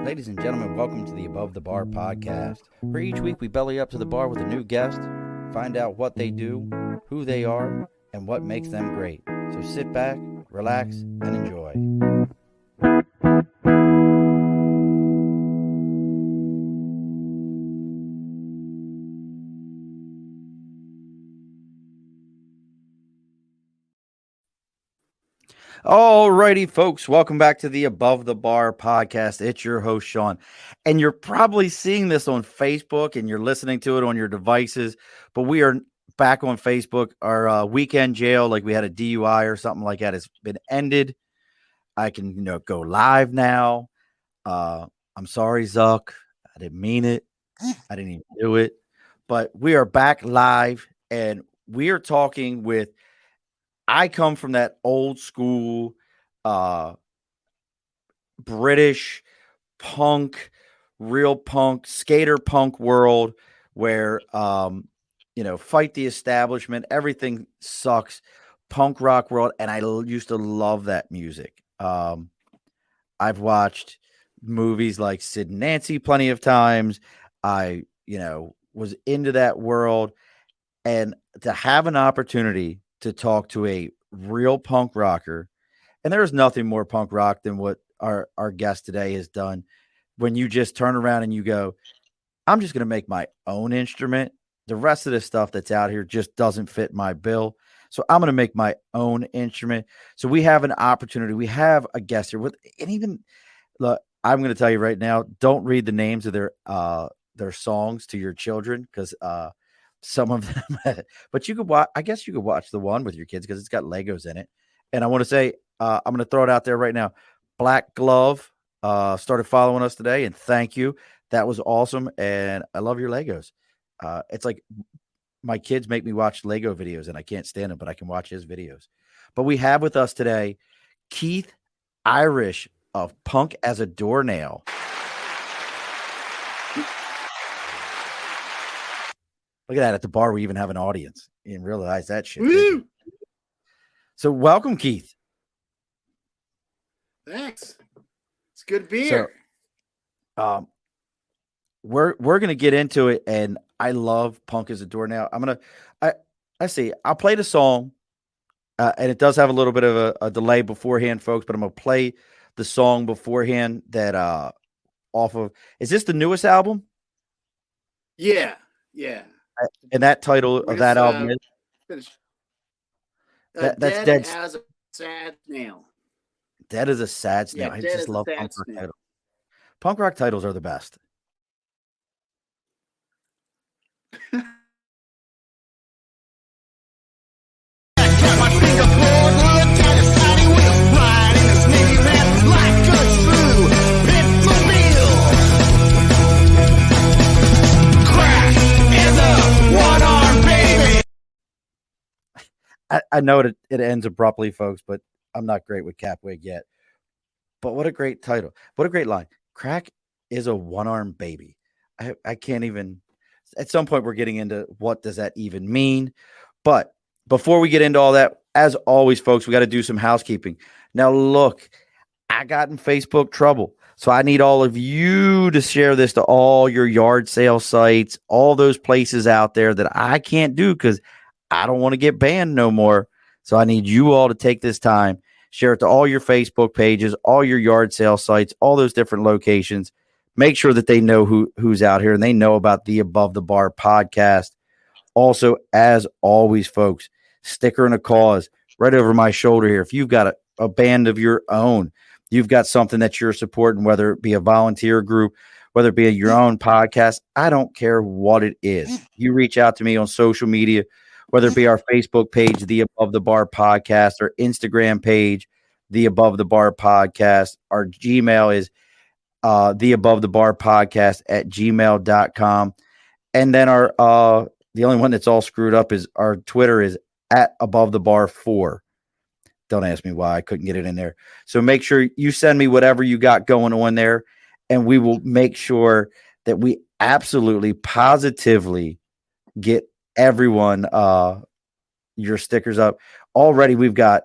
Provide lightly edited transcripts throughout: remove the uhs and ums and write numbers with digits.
Ladies and gentlemen, welcome to the Above the Bar podcast, where each week we belly up to the bar with a new guest, find out what they do, who they are, and what makes them great. So sit back, relax, and enjoy. Alrighty, folks, welcome back to the Above the Bar podcast. It's your host, Sean, and you're probably seeing this on Facebook and you're listening to it on your devices, but we are back on Facebook. Our weekend jail, like we had a DUI or something like that, has been ended. I can, go live now. I'm sorry, Zuck. I didn't mean it. I didn't even do it, but we are back live, and we are talking with I come from that old school British punk, real punk, skater punk world where, fight the establishment. Everything sucks. Punk rock world. And I used to love that music. I've watched movies like Sid and Nancy plenty of times. I, was into that world. And to have an opportunity to talk to a real punk rocker, and there is nothing more punk rock than what our guest today has done. When you just turn around and you go, I'm just going to make my own instrument. The rest of the stuff that's out here just doesn't fit my bill. So I'm going to make my own instrument. So we have an opportunity. We have a guest here and even look, I'm going to tell you right now, don't read the names of their songs to your children, because some of them, but you could watch. I guess you could watch the one with your kids because it's got Legos in it. And I want to say, I'm going to throw it out there right now. Black Glove started following us today, and thank you. That was awesome, and I love your Legos. It's like my kids make me watch Lego videos, and I can't stand them, but I can watch his videos. But we have with us today Keith Irish of Punk as a Doornail. Look at that. At the bar, we even have an audience. You didn't realize that shit. Woo! So welcome, Keith. Thanks. It's good to be here. So, we're going to get into it, and I love Punk as a Doornail. I see. I'll play the song, and it does have a little bit of a delay beforehand, folks, but I'm going to play the song beforehand that off of. Is this the newest album? Yeah. And that title of that album is that's Dead as a Sad Snail. Dead as a Sad Snail. I just love punk rock titles. Punk rock titles are the best. I know it ends abruptly, folks, but I'm not great with Capwig yet. But what a great title. What a great line. Crack is a one-armed baby. I can't even – at some point we're getting into what does that even mean. But before we get into all that, as always, folks, we got to do some housekeeping. Now, look, I got in Facebook trouble. So I need all of you to share this to all your yard sale sites, all those places out there that I can't do because – I don't want to get banned no more. So I need you all to take this time, share it to all your Facebook pages, all your yard sale sites, all those different locations. Make sure that they know who's out here and they know about the Above the Bar podcast. Also, as always, folks, sticker and a cause right over my shoulder here. If you've got a band of your own, you've got something that you're supporting, whether it be a volunteer group, whether it be your own podcast, I don't care what it is. You reach out to me on social media, whether it be our Facebook page, The Above the Bar Podcast, or Instagram page, The Above the Bar Podcast. Our Gmail is The Above the Bar Podcast at gmail.com. And then our the only one that's all screwed up is our Twitter is at Above the Bar 4. Don't ask me why I couldn't get it in there. So make sure you send me whatever you got going on there, and we will make sure that we absolutely, positively get everyone your stickers up. Already we've got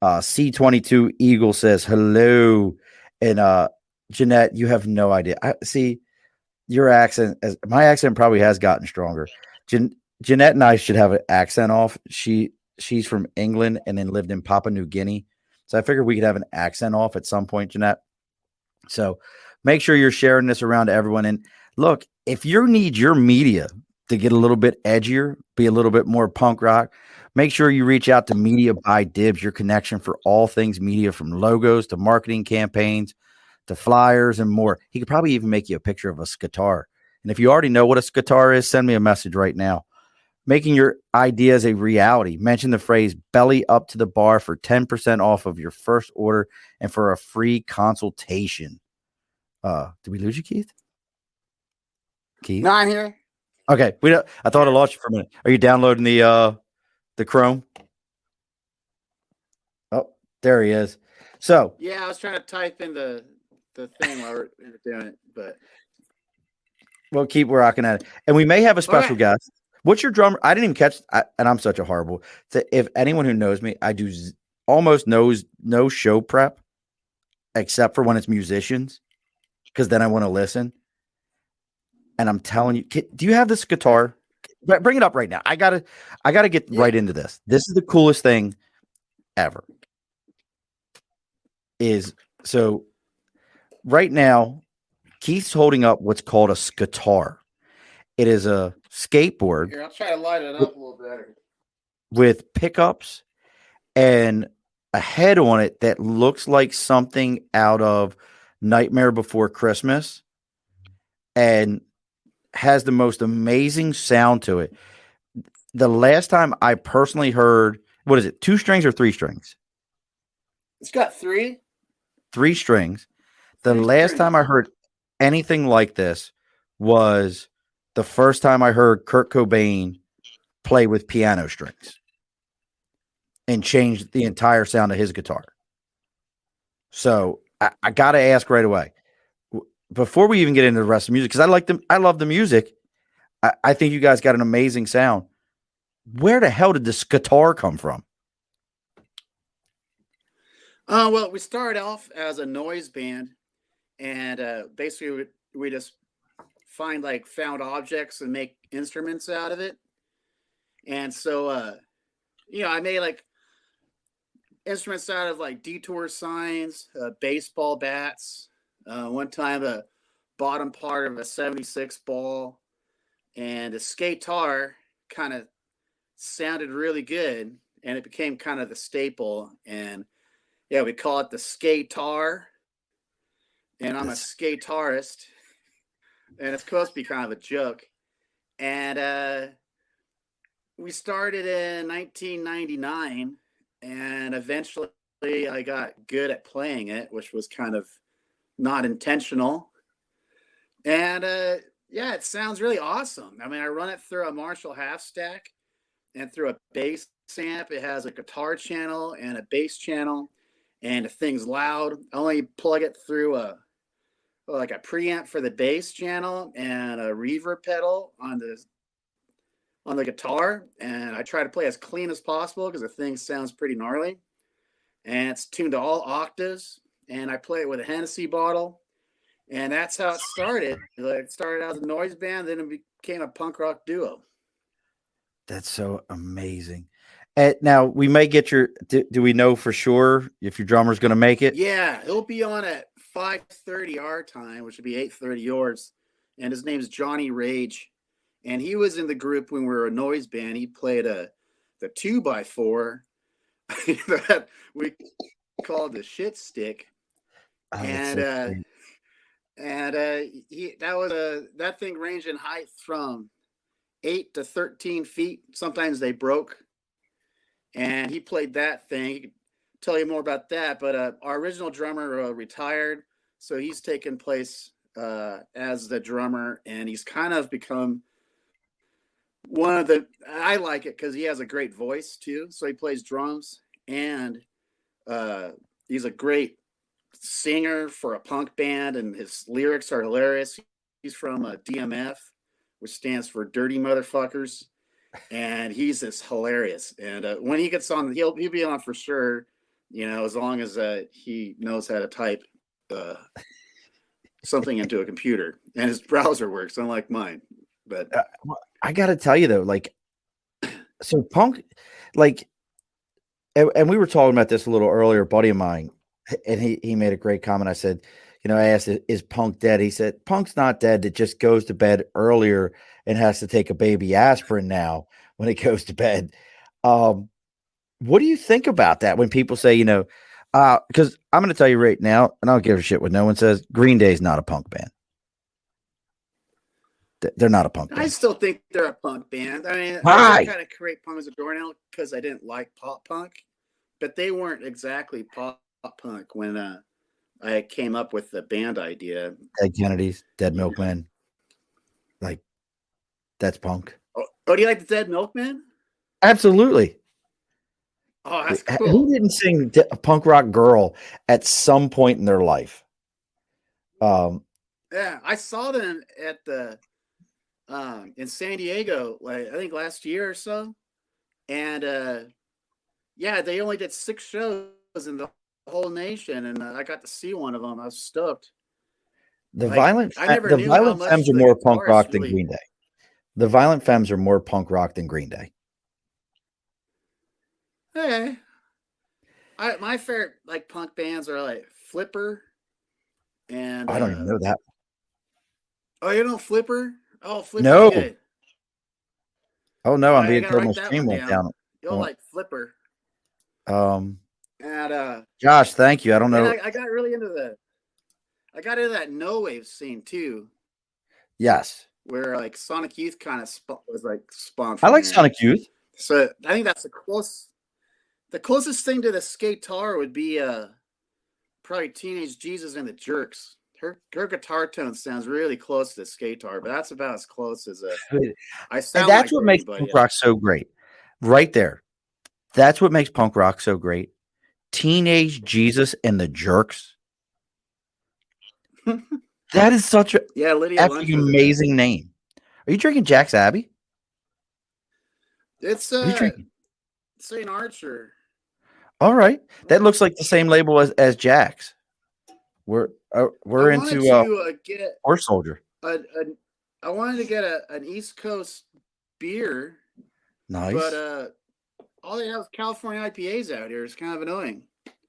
C22 Eagle says hello, and Jeanette, you have no idea. I see your accent. As my accent probably has gotten stronger. Jeanette and I should have an accent off. She's from England and then lived in Papua New Guinea, so I figured we could have an accent off at some point, Jeanette. So make sure you're sharing this around to everyone. And look, if you need your media to get a little bit edgier, be a little bit more punk rock, make sure you reach out to Media by Dibs, your connection for all things media, from logos to marketing campaigns to flyers and more. He could probably even make you a picture of a Skatar. And if you already know what a Skatar is, send me a message right now. Making your ideas a reality. Mention the phrase belly up to the bar for 10% off of your first order and for a free consultation. Did we lose you, Keith? No, I'm here. Okay. I thought I lost you for a minute. Are you downloading the Chrome? Oh, there he is. So yeah, I was trying to type in the thing while we're doing it, but we'll keep rocking at it. And we may have a special guest. What's your drummer? I didn't even catch, and I'm such a horrible. If anyone who knows me, I do almost no show prep, except for when it's musicians, because then I want to listen. And I'm telling you, do you have this guitar? Bring it up right now. I gotta get right into this. This is the coolest thing ever. So right now, Keith's holding up what's called a Skatar. It is a skateboard. Here, I'll try to light it up a little better. With pickups and a head on it that looks like something out of Nightmare Before Christmas and has the most amazing sound to it. The last time I personally heard, what is it, 2 strings or 3 strings? It's got 3. 3 strings. The last time I heard anything like this was the first time I heard Kurt Cobain play with piano strings and change the entire sound of his guitar. So I got to ask right away, before we even get into the rest of the music, because I love the music. I think you guys got an amazing sound. Where the hell did this guitar come from? Well, we started off as a noise band, and basically we just find like found objects and make instruments out of it. And so, I made like instruments out of like detour signs, baseball bats. One time, the bottom part of a 76 ball, and a skatar kind of sounded really good, and it became kind of the staple. And yeah, we call it the skatar, and I'm a skatarist, and it's supposed to be kind of a joke. And we started in 1999, and eventually I got good at playing it, which was kind of not intentional. And it sounds really awesome. I mean, I run it through a Marshall half stack and through a bass amp. It has a guitar channel and a bass channel, and the thing's loud. I only plug it through a preamp for the bass channel and a reverb pedal on the guitar, and I try to play as clean as possible because the thing sounds pretty gnarly. And it's tuned to all octaves, and I play it with a Hennessy bottle, and that's how it started. It started as a noise band, then it became a punk rock duo. That's so amazing. Now we may get your. Do we know for sure if your drummer's going to make it? Yeah, he'll be on at 5:30 our time, which would be 8:30 yours. And his name's Johnny Rage, and he was in the group when we were a noise band. He played the 2x4 that we called the shit stick, that thing ranged in height from 8 to 13 feet. Sometimes they broke, and he played that thing. He could tell you more about that, but our original drummer retired, so he's taken place as the drummer, and he's kind of become one of the. I like it because he has a great voice too. So he plays drums, and he's a great singer for a punk band, and his lyrics are hilarious. He's from DMF, which stands for Dirty Motherfuckers, and he's just hilarious. And when he gets on, he'll be on for sure. As long as he knows how to type something into a computer, and his browser works, unlike mine. But I got to tell you though, like, so punk, like, and we were talking about this a little earlier, a buddy of mine, and he made a great comment. I said, I asked, is Punk dead? He said, Punk's not dead. It just goes to bed earlier and has to take a baby aspirin now when it goes to bed. What do you think about that when people say, because I'm going to tell you right now, and I don't give a shit what no one says, Green Day's not a punk band. They're not a punk band. I still think they're a punk band. I mean, Why? I kind of create Punk as a Doornail because I didn't like pop punk, but they weren't exactly pop punk when I came up with the band idea. Dead Kennedys, Dead Milkmen. Like, that's punk. Oh, do you like the Dead Milkmen? Absolutely. Oh, that's cool. Who didn't sing a punk rock girl at some point in their life? Yeah, I saw them at the in San Diego, like I think last year or so, and yeah, they only did 6 shows in the whole nation, and I got to see one of them. I was stoked. The Like, Violent I never the knew Violent how much Femmes are the more punk guitarist rock than really- Green Day. The Violent Femmes are more punk rock than Green Day. Hey, my favorite like punk bands are like Flipper, and I don't even know that. Oh, you know Flipper? Oh, Flipper's No. good. Oh no, I'm I being gotta told my write that stream one went down. down. You'll like Flipper. And And Josh, thank you. I don't know. I got really into that no wave scene too, Yes. where like Sonic Youth kind of was like spawned. I From like there. Sonic Youth. So I think that's the closest thing to the Skatar would be probably Teenage Jesus and the Jerks. Her guitar tone sounds really close to the Skatar, but that's about as close as I sound. And that's like what makes punk rock so great. Right there. That's what makes punk rock so great. Teenage Jesus and the Jerks. That is such a Lydia amazing name. Are you drinking Jack's Abbey? It's St. Archer. All right. That looks like the same label as Jack's. We're into get Horse Soldier. I wanted to get an East Coast beer. Nice. But all they have is California IPAs out here. It's kind of annoying.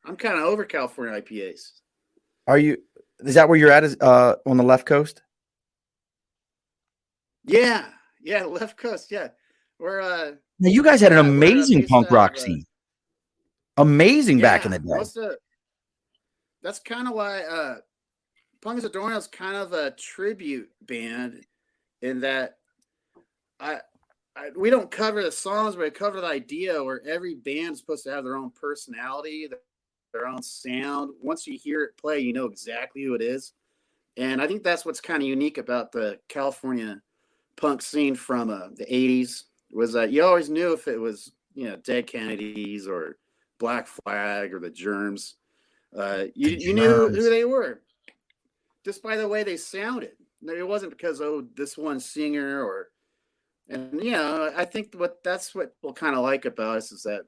I'm kind of over California IPAs. Is that where you're at? Is on the left coast? Yeah, left coast. Yeah, we're now you guys had an amazing punk rock scene. Amazing back in the day. That's kind of why Punk as a Doornail is kind of a tribute band in that we don't cover the songs, but we cover the idea where every band is supposed to have their own personality, their own sound. Once you hear it play, you know exactly who it is. And I think that's what's kind of unique about the California punk scene from the 80s was that you always knew if it was, Dead Kennedys or Black Flag or the Germs. You knew who they were just by the way they sounded. It wasn't because, this one singer I think that's what people kind of like about us is that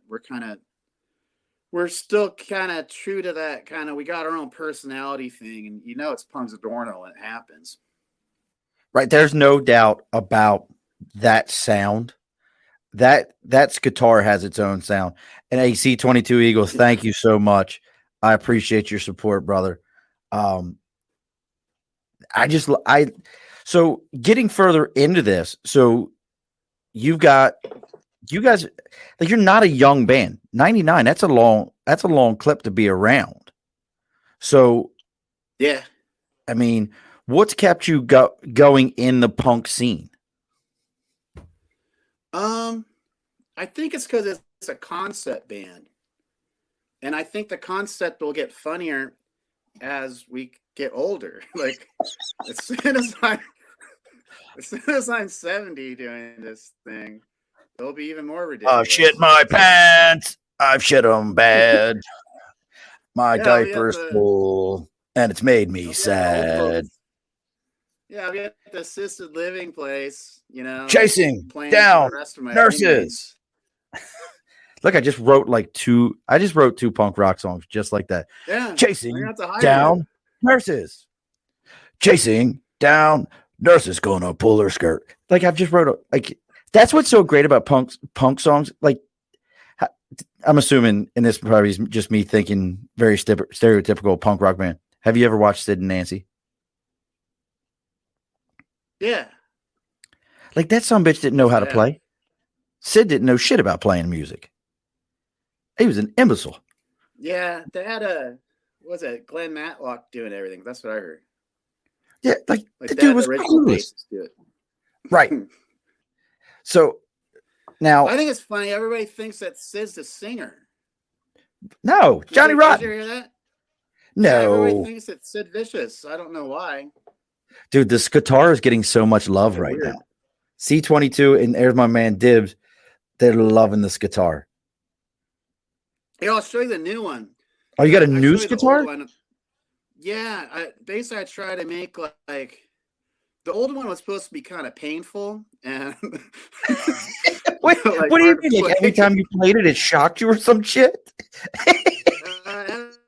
we're still kind of true to that kind of, we got our own personality thing, and it's Punk as a Doornail when it happens. Right. There's no doubt about that sound. That guitar has its own sound. And AC-22 Eagles, thank you so much. I appreciate your support, brother. So getting further into this, so you guys, like, you're not a young band. 99, that's a long clip to be around. So, yeah. I mean, what's kept you going in the punk scene? I think it's because it's a concept band. And I think the concept will get funnier as we get older. Like, as soon as I'm 70 doing this thing, it'll be even more ridiculous. I've shit my pants. I've shit them bad. My diaper's full, and it's made me sad. Yeah, we got the assisted living place, chasing down nurses. Look, I just wrote two punk rock songs just like that. Yeah. Chasing down nurses. chasing down, nurse is gonna pull her skirt. Like I've just wrote like that's what's so great about punk songs. Like I'm assuming, and this probably is just me thinking very stereotypical punk rock band. Have you ever watched Sid and Nancy? Yeah. Like that some bitch didn't know how to Yeah. play. Sid didn't know shit about playing music. He was an imbecile. Yeah, they had a what was it, Glenn Matlock doing everything. That's what I heard. Yeah, like the Like dude that was original clueless. bassist do it. Right. So now, I think it's funny. Everybody thinks that Sid's the singer. no, Johnny Did Rotten. you hear that? Yeah, everybody No, thinks it's Sid Vicious. I don't know why. dude, this guitar is getting so much love Kinda right weird. now. C22 and there's my man Dibs. They're loving this guitar. Hey, I'll show you the new one. Oh, you got a I new showed you the guitar? old one. Yeah, basically I try to make like the old one was supposed to be kind of painful and Wait, like what do you hard to mean? Like every play. time you played it, it shocked you or some shit? It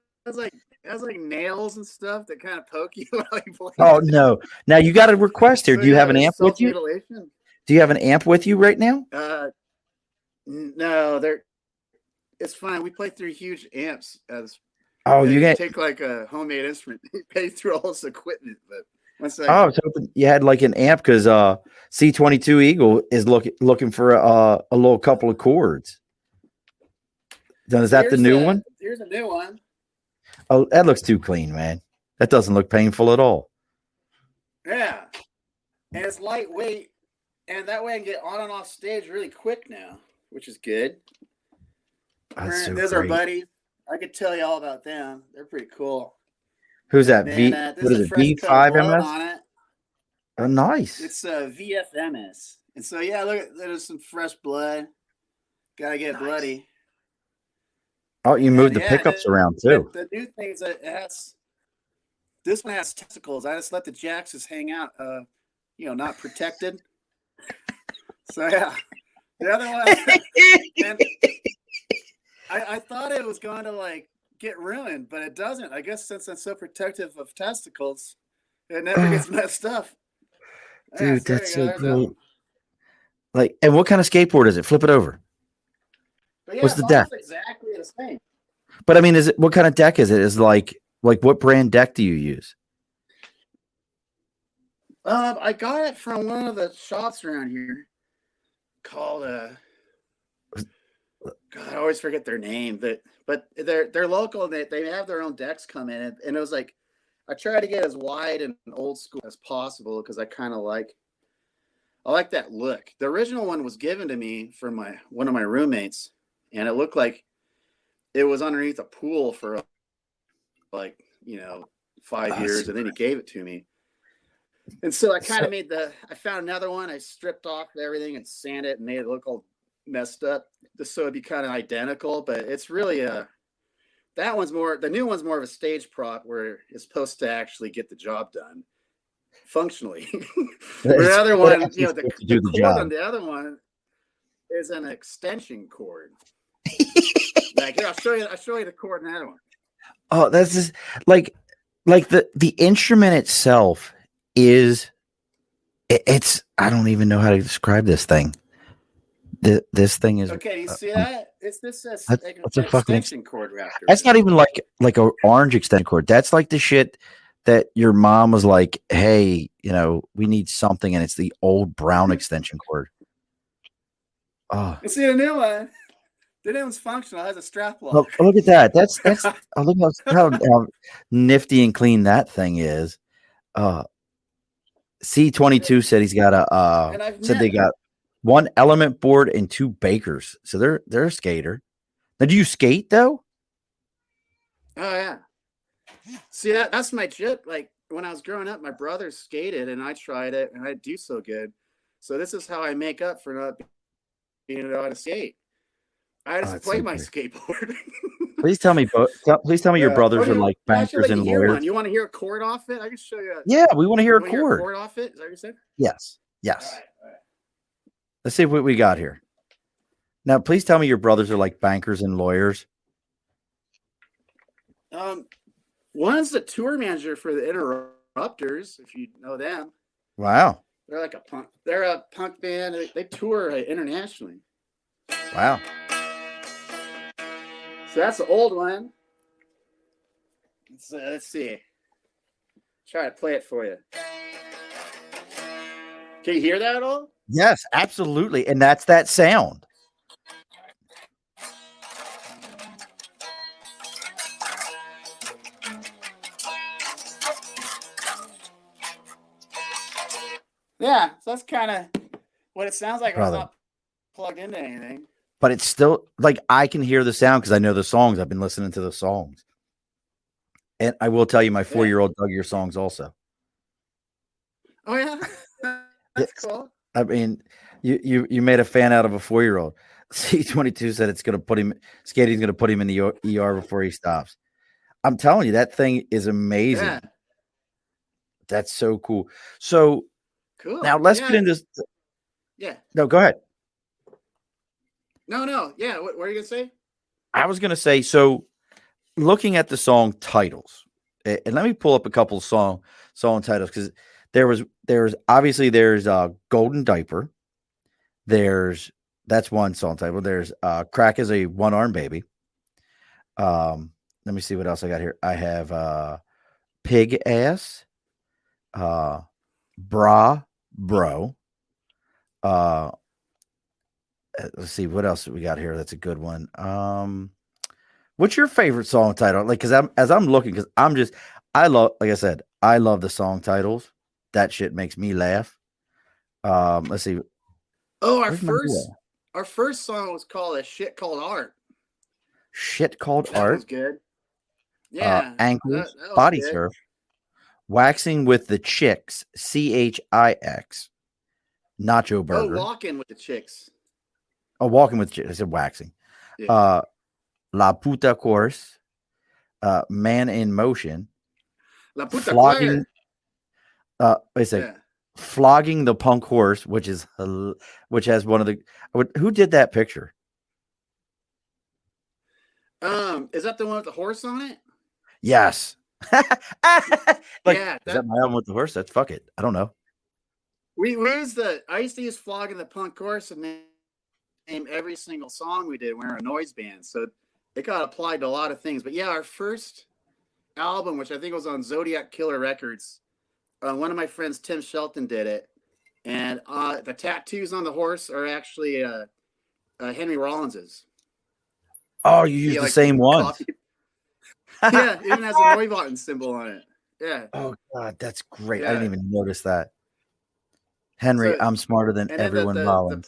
has like nails and stuff that kind of poke you while you play. Oh no! Now you got a request here. So, Do you yeah, have an there's amp with you? self-mutilation. Do you have an amp with you right now? No, it's fine. We play through huge amps as Oh, you got. take like a homemade instrument. You pay through all this equipment, but one second. Oh, I was hoping you had like an amp because C22 Eagle is looking for a little couple of chords. Now, is that the new one? Here's a new one. Oh, that looks too clean, man. That doesn't look painful at all. Yeah, and it's lightweight, and that way I can get on and off stage really quick now, which is good. Those are buddies. I could tell you all about them. They're pretty cool. Who's that? And, What is it? V5MS? On it. Oh, nice. It's VFMS. And so yeah, look, there's some fresh blood. Gotta get bloody. Oh, you moved the pickups around too. The new thing is that this one has testicles. I just let the jacks just hang out, not protected. So yeah, the other one. And I thought it was going to like get ruined, but it doesn't. I guess since I'm so protective of testicles, it never gets messed up. Dude, that's so cool. Like, and what kind of skateboard is it? Flip it over. Yeah, what's the deck? Exactly the same. But I mean, is it what kind of deck is it? Is like what brand deck do you use? I got it from one of the shops around here called God, I always forget their name, but they're local and they have their own decks come in, and it was like I try to get as wide and old school as possible because I kind of like that look. The original one was given to me from one of my roommates, and it looked like it was underneath a pool for 5 years, and then he gave it to me. And so I kind of I found another one. I stripped off everything and sanded it and made it look all messed up just so it'd be kind of identical. But it's really the new one's more of a stage prop where it's supposed to actually get the job done functionally. The other one, the cord on the other one is an extension cord. Like here, I'll show you the cord in that one. Oh, that's just like the instrument itself is it's I don't even know how to describe this thing. This thing is okay. You see that? It's this that's a fucking extension cord wrapped. That's not even like an orange extension cord. That's like the shit that your mom was like, "Hey, we need something," and it's the old brown extension cord. Oh, you see the new one? The new one's functional. It has a strap lock. Oh, look at that. That's look how nifty and clean that thing is. C22 said he's got they got one element board and two bakers. So they're a skater. Now, do you skate though? Oh yeah. See that's my chip. Like when I was growing up, my brother skated and I tried it and I do so good. So this is how I make up for not being able to skate. I just play my skateboard. Please tell me your brothers are like bankers and lawyers. You want to hear a chord off it? I can show you. Yeah, we want to hear a chord. Chord off it? Is that what you said? Yes. All right. Let's see what we got here. Now, please tell me your brothers are like bankers and lawyers. One's the tour manager for the Disruptors, if you know them. Wow. They're like a punk. They're a punk band. They tour internationally. Wow. So that's the old one. Let's see. Try to play it for you. Can you hear that at all? Yes, absolutely. And that's that sound. Yeah, so that's kind of what it sounds like when it's Brother. not plugged into anything. But it's still like I can hear the sound because I know the songs. I've been listening to the songs. And I will tell you, my 4-year-old dug your songs also. Oh yeah, that's cool. I mean, you made a fan out of a 4-year-old. C22 said it's going to put him. Skating's going to put him in the ER before he stops. I'm telling you, that thing is amazing. Yeah. That's so cool. So cool. Now let's get into. Yeah. No, go ahead. No. Yeah. What were you gonna say? I was gonna say, so looking at the song titles, and let me pull up a couple of song titles because there's obviously there's Golden Diaper. That's one song title. There's Crack is a One-Arm Baby. Let me see what else I got here. I have Pig Ass, Bra Bro. Let's see what else we got here. That's a good one. What's your favorite song title? Like, because I'm looking, because I love, like I said, I love the song titles. That shit makes me laugh. Let's see. Oh, our first song was called "A Shit Called Art." Shit Called That Art. was good. Yeah. Ankles, that Body good. Surf, Waxing with the Chicks, CHIX, Nacho Burger. Oh, Walking with the Chicks. Oh, Walking with Chicks. I said waxing. Yeah. La Puta Course, Man in Motion, La Puta Flogging. Yeah. Flogging the Punk Horse, which has one of the. Who did that picture? Is that the one with the horse on it? Yes. Like, yeah, is that my album with the horse? That's fuck it. I don't know. I used to use Flogging the Punk Horse and name every single song we did. We're a noise band, so it got applied to a lot of things. But yeah, our first album, which I think was on Zodiac Killer Records, one of my friends, Tim Shelton, did it, and the tattoos on the horse are actually Henry Rollins's. Oh, you use the same one. Yeah, it even has a Neubauten symbol on it. Yeah. Oh God, that's great. Yeah. I didn't even notice that. Henry, I'm smarter than everyone. The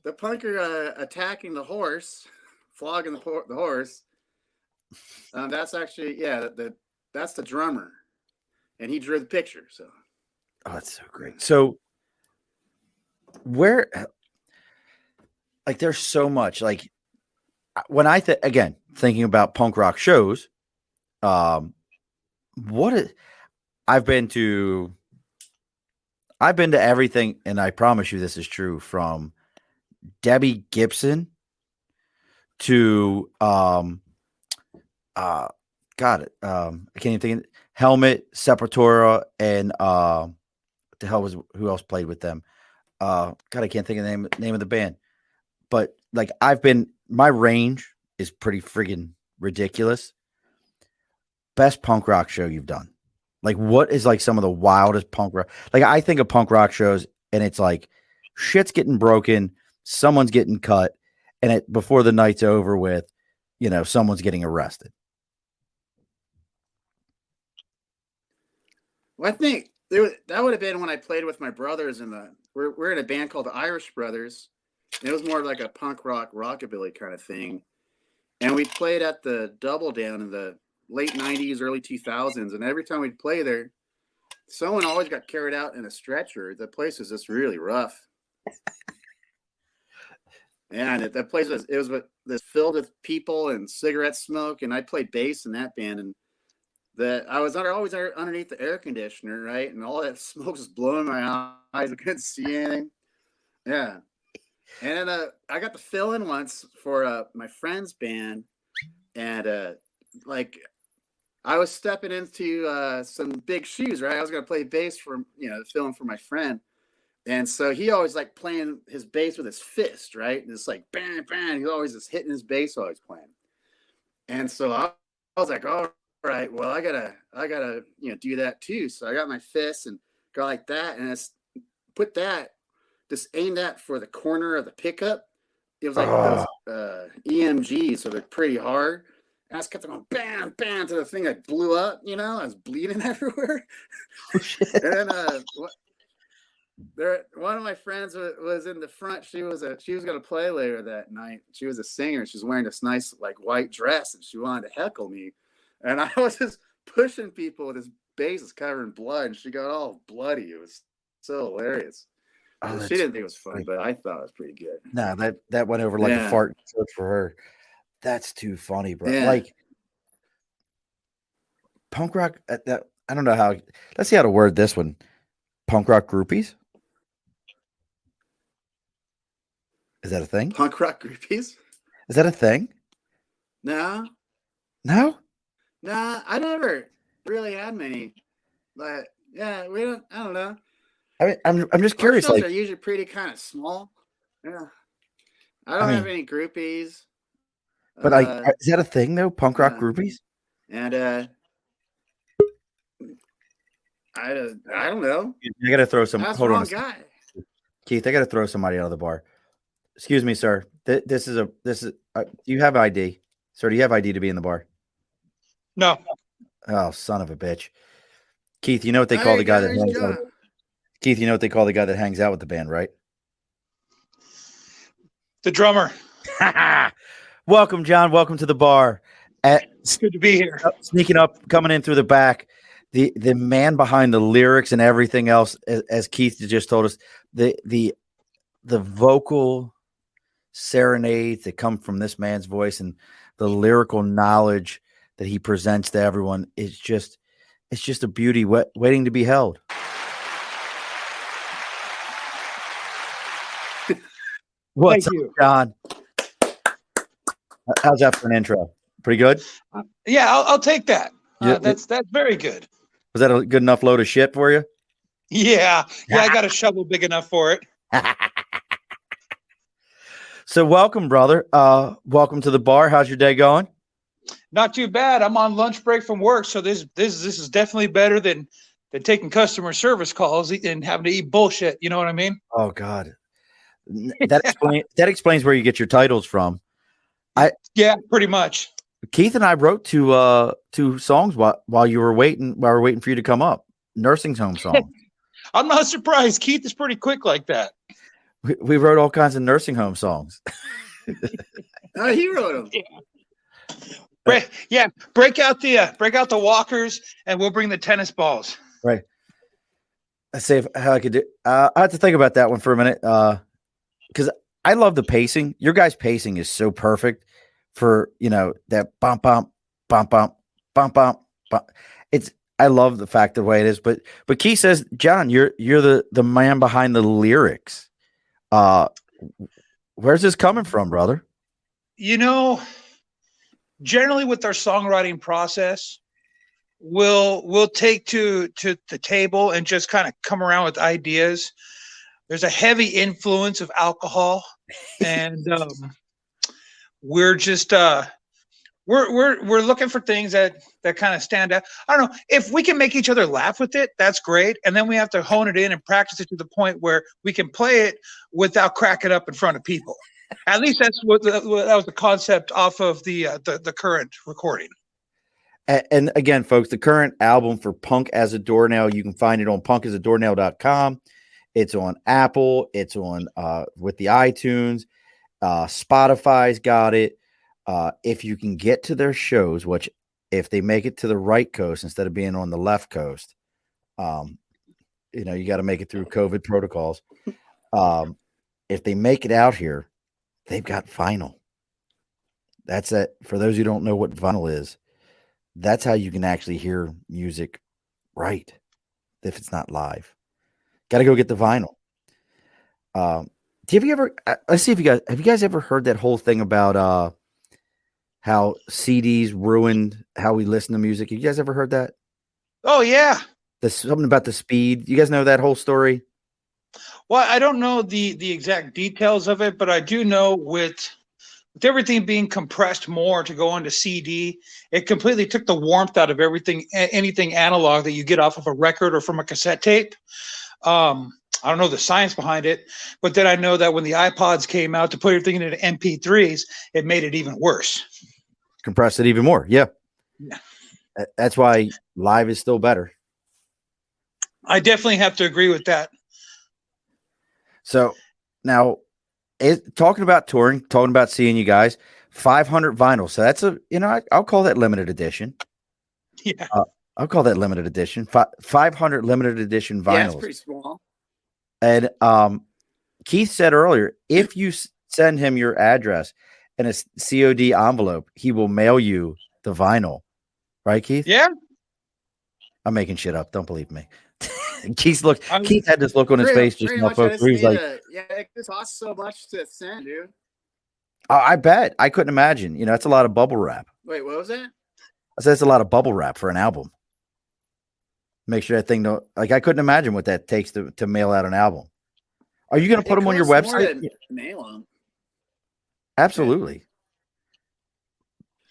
punker attacking the horse, flogging the horse. That's actually that's the drummer, and he drew the picture. So, oh, that's so great. So, where, like, there's so much. Like, when I again thinking about punk rock shows, I've been to everything, and I promise you this is true, from Debbie Gibson to I can't even think of it. Helmet, Sepultura, and who else played with them? God, I can't think of the name of the band. But like, my range is pretty friggin' ridiculous. Best punk rock show you've done? Like, what is like some of the wildest punk rock? Like, I think of punk rock shows, and it's like shit's getting broken, someone's getting cut, and before the night's over with, someone's getting arrested. Well, I think that would have been when I played with my brothers we're in a band called the Irish Brothers. It was more like a punk rock rockabilly kind of thing, and we played at the Double Down in the late 90s, early 2000s, and every time we'd play there, someone always got carried out in a stretcher. The place was just really rough. And that place was filled with people and cigarette smoke, and I played bass in that band, and I was always underneath the air conditioner, right? And all that smoke was blowing my eyes. I couldn't see anything. Yeah. And then I got to fill in once for my friend's band, and I was stepping into some big shoes, right? I was gonna play bass for filling for my friend, and so he always like playing his bass with his fist, right? And it's like bang, bang. He's always just hitting his bass while he's playing. And so I was like, all right, well, I gotta do that too. So I got my fist and go like that, and it's put that, just aim that for the corner of the pickup. It was like those EMGs, so they're pretty hard. And I just kept going bam, bam to the thing that blew up. I was bleeding everywhere. And then one of my friends was in the front. She was going to play later that night. She was a singer. She was wearing this nice like white dress, and she wanted to heckle me. And I was just pushing people with his bass is covered in blood, and she got all bloody. It was so hilarious. She didn't think it was funny, but I thought it was pretty good. No, that went over like a fart for her. That's too funny, bro. Yeah. Like punk rock. That I don't know how. Let's see how to word this one. Punk rock groupies. Is that a thing? Punk rock groupies. Is that a thing? No. No. Nah, I never really had many. But yeah, we don't. I don't know. I mean, I'm just curious. Shows are usually pretty kind of small. Yeah. I don't have any groupies. But is that a thing though? Punk rock groupies? And I don't know. I gotta throw some. That's hold on, guy. Keith. I gotta throw somebody out of the bar. Excuse me, sir. This is. Do you have ID, sir? Do you have ID to be in the bar? No. Oh, son of a bitch, Keith. You know what they call the guy that hangs out. Keith, you know what they call the guy that hangs out with the band, right? The drummer. Welcome, John. Welcome to the bar. It's good to be here. Sneaking up, coming in through the back. The man behind the lyrics and everything else, as Keith just told us, the vocal serenades that come from this man's voice and the lyrical knowledge that he presents to everyone is just a beauty waiting to be held. What's up, John? How's that for an intro? Pretty good? Yeah, I'll take that. That's very good. Was that a good enough load of shit for you? Yeah, I got a shovel big enough for it. So welcome, brother. Welcome to the bar. How's your day going? Not too bad. I'm on lunch break from work, so this is definitely better than taking customer service calls and having to eat bullshit. You know what I mean? Oh God. That explains where you get your titles from. Yeah, pretty much. Keith and I wrote two songs while you were waiting. While we're waiting for you to come up, nursing home songs. I'm not surprised. Keith is pretty quick like that. We wrote all kinds of nursing home songs. He wrote them. Break out the walkers, and we'll bring the tennis balls. Right. Let's see how I could do. I have to think about that one for a minute. Because I love the pacing. Your guys' pacing is so perfect for that bump bump bump bump bump bump bump. I love the fact the way it is. But Keith says, John, you're the man behind the lyrics. Where's this coming from, brother? Generally with our songwriting process, we'll take to the table and just kind of come around with ideas. There's a heavy influence of alcohol, and we're just we're looking for things that kind of stand out. I don't know if we can make each other laugh with it. That's great, and then we have to hone it in and practice it to the point where we can play it without cracking up in front of people. At least that's that was the concept off of the current recording. And again, folks, the current album for Punk as a Doornail, you can find it on punkasadoornail.com. It's on Apple. It's on with the iTunes. Spotify's got it. If you can get to their shows, which if they make it to the right coast instead of being on the left coast, you got to make it through COVID protocols. If they make it out here, they've got vinyl. That's it. For those who don't know what vinyl is, that's how you can actually hear music right if it's not live. Got to go get the vinyl. Have you ever? Let's see if you guys have you guys ever heard that whole thing about how CDs ruined how we listen to music. You guys ever heard that? Oh yeah. There's something about the speed. You guys know that whole story? Well, I don't know the exact details of it, but I do know with everything being compressed more to go onto CD, it completely took the warmth out of anything analog that you get off of a record or from a cassette tape. I don't know the science behind it, but then I know that when the iPods came out to put everything into MP3s, it made it even worse. Compress it even more. Yeah. Yeah. That's why live is still better. I definitely have to agree with that. So now, talking about touring, talking about seeing you guys, 500 vinyl. So that's I'll call that limited edition. Yeah. I'll call that limited edition. 500 limited edition vinyls. Yeah, it's pretty small. And Keith said earlier, if you send him your address and a COD envelope, he will mail you the vinyl. Right, Keith? Yeah. I'm making shit up. Don't believe me. Keith had this look on his face just now, folks. He was like, it just costs so much to send, dude. I bet. I couldn't imagine. It's a lot of bubble wrap. Wait, what was that? I said it's a lot of bubble wrap for an album. Make sure that thing I couldn't imagine what that takes to mail out an album. Are you going to put them on your website? Mail them. Absolutely.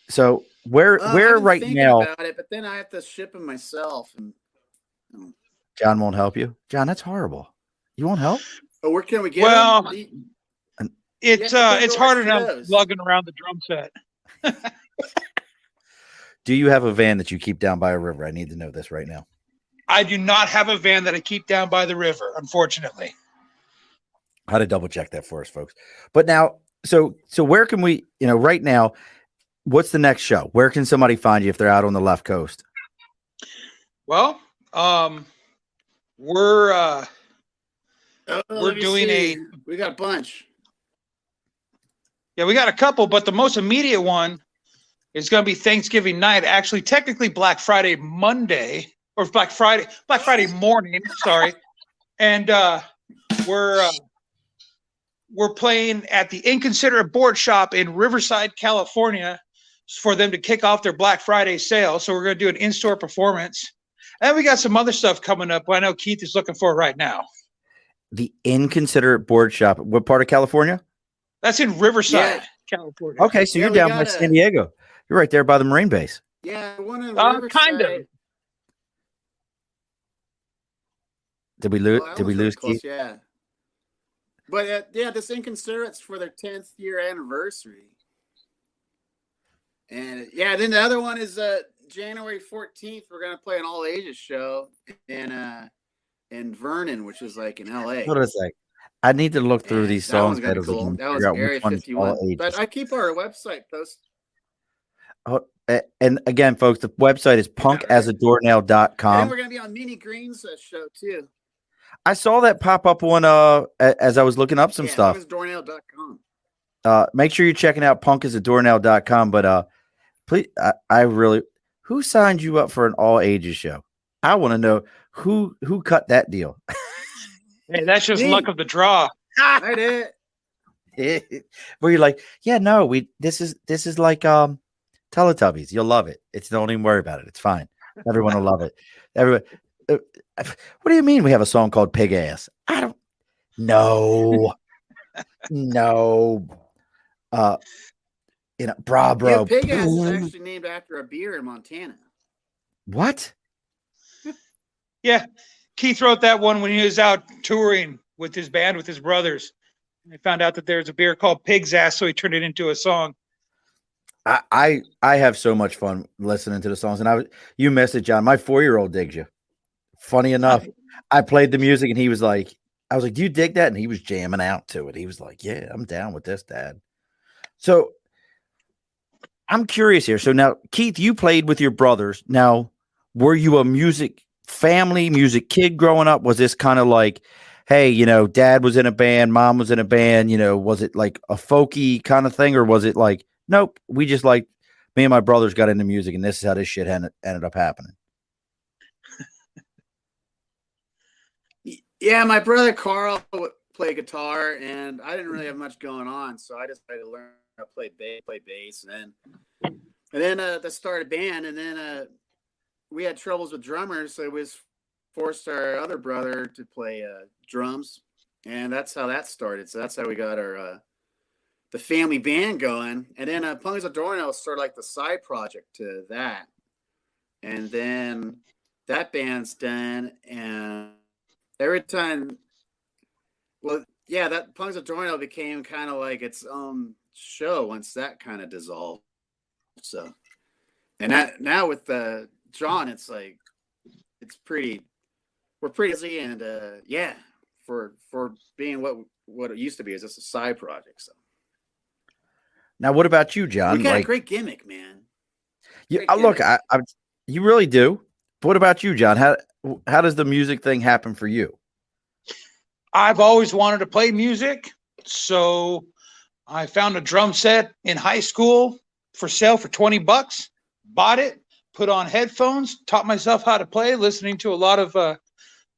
So where right now? About it, but then I have to ship them myself. And John won't help you. John, that's horrible. You won't help? Oh, where can we get them? It's hard enough lugging around the drum set. Do you have a van that you keep down by a river? I need to know this right now. I do not have a van that I keep down by the river, unfortunately. I had to double check that for us, folks. But now, so where can we, right now, what's the next show? Where can somebody find you if they're out on the left coast? Well, we're doing we got a bunch. Yeah, we got a couple, but the most immediate one is going to be Thanksgiving night. Actually, technically Black Friday Monday or Black Friday morning. Sorry, and we're playing at the Inconsiderate Board Shop in Riverside, California, for them to kick off their Black Friday sale. So we're going to do an in-store performance, and we got some other stuff coming up. I know Keith is looking for right now. The Inconsiderate Board Shop. What part of California? That's in Riverside, California. Okay, so you're down by San Diego. You're right there by the Marine base. Yeah, one in Riverside. Kind of. Did we lose Keith? Yeah. But this Inconsiderate's for their 10th year anniversary. And then the other one is January 14th. We're gonna play an all ages show in Vernon, which is like in LA. What is that? I need to look through these songs. That was cool. That was Area 51. But I keep our website posted. Oh, and again, folks, the website is punkasadoornail.com. And we're gonna be on Mini Green's show too. I saw that pop up on as I was looking up some stuff. Doornail.com. Make sure you're checking out punkasadoornail.com. But please, I really, who signed you up for an all ages show? I want to know who cut that deal. Hey, that's just luck of the draw. I did. Where you're like, yeah, no, this is like Teletubbies. You'll love it. Don't even worry about it. It's fine. Everyone will love it. Everyone. What do you mean we have a song called Pig Ass? I don't know. No. Bra bro. Yeah, Pig Ass is actually named after a beer in Montana. What? Yeah. Keith wrote that one when he was out touring with his band, with his brothers. They found out that there's a beer called Pig's Ass, so he turned it into a song. I have so much fun listening to the songs, and you missed it, John. My 4-year-old digs you. Funny enough, I played the music, and he was like, I was like, do you dig that? And he was jamming out to it. He was like, yeah, I'm down with this, Dad. So I'm curious here. So now, Keith, you played with your brothers. Now, were you a music kid growing up? Was this kind of like, hey, Dad was in a band, Mom was in a band, was it like a folky kind of thing? Or was it like, nope, we just me and my brothers got into music, and this is how this shit ended up happening? Yeah, my brother Carl would play guitar, and I didn't really have much going on, so I decided to learn play bass, and then that started a band, and then we had troubles with drummers, so we forced our other brother to play drums, and that's how that started. So that's how we got our the family band going, and then Punks of Doornail started like the side project to that, and then that band's done, and every time, well, yeah, that Punks of Doornail became kind of like its own show once that kind of dissolved. So, and that now with John, it's like we're pretty busy, and yeah, for being what it used to be is just a side project. So Now, what about you, we John? got a Like, great gimmick, man. you, Great look, gimmick. you really do. But what about you, John? How does the music thing happen for you? I've always wanted to play music, so I found a drum set in high school for sale for $20. Bought it, put on headphones, taught myself how to play, listening to a lot of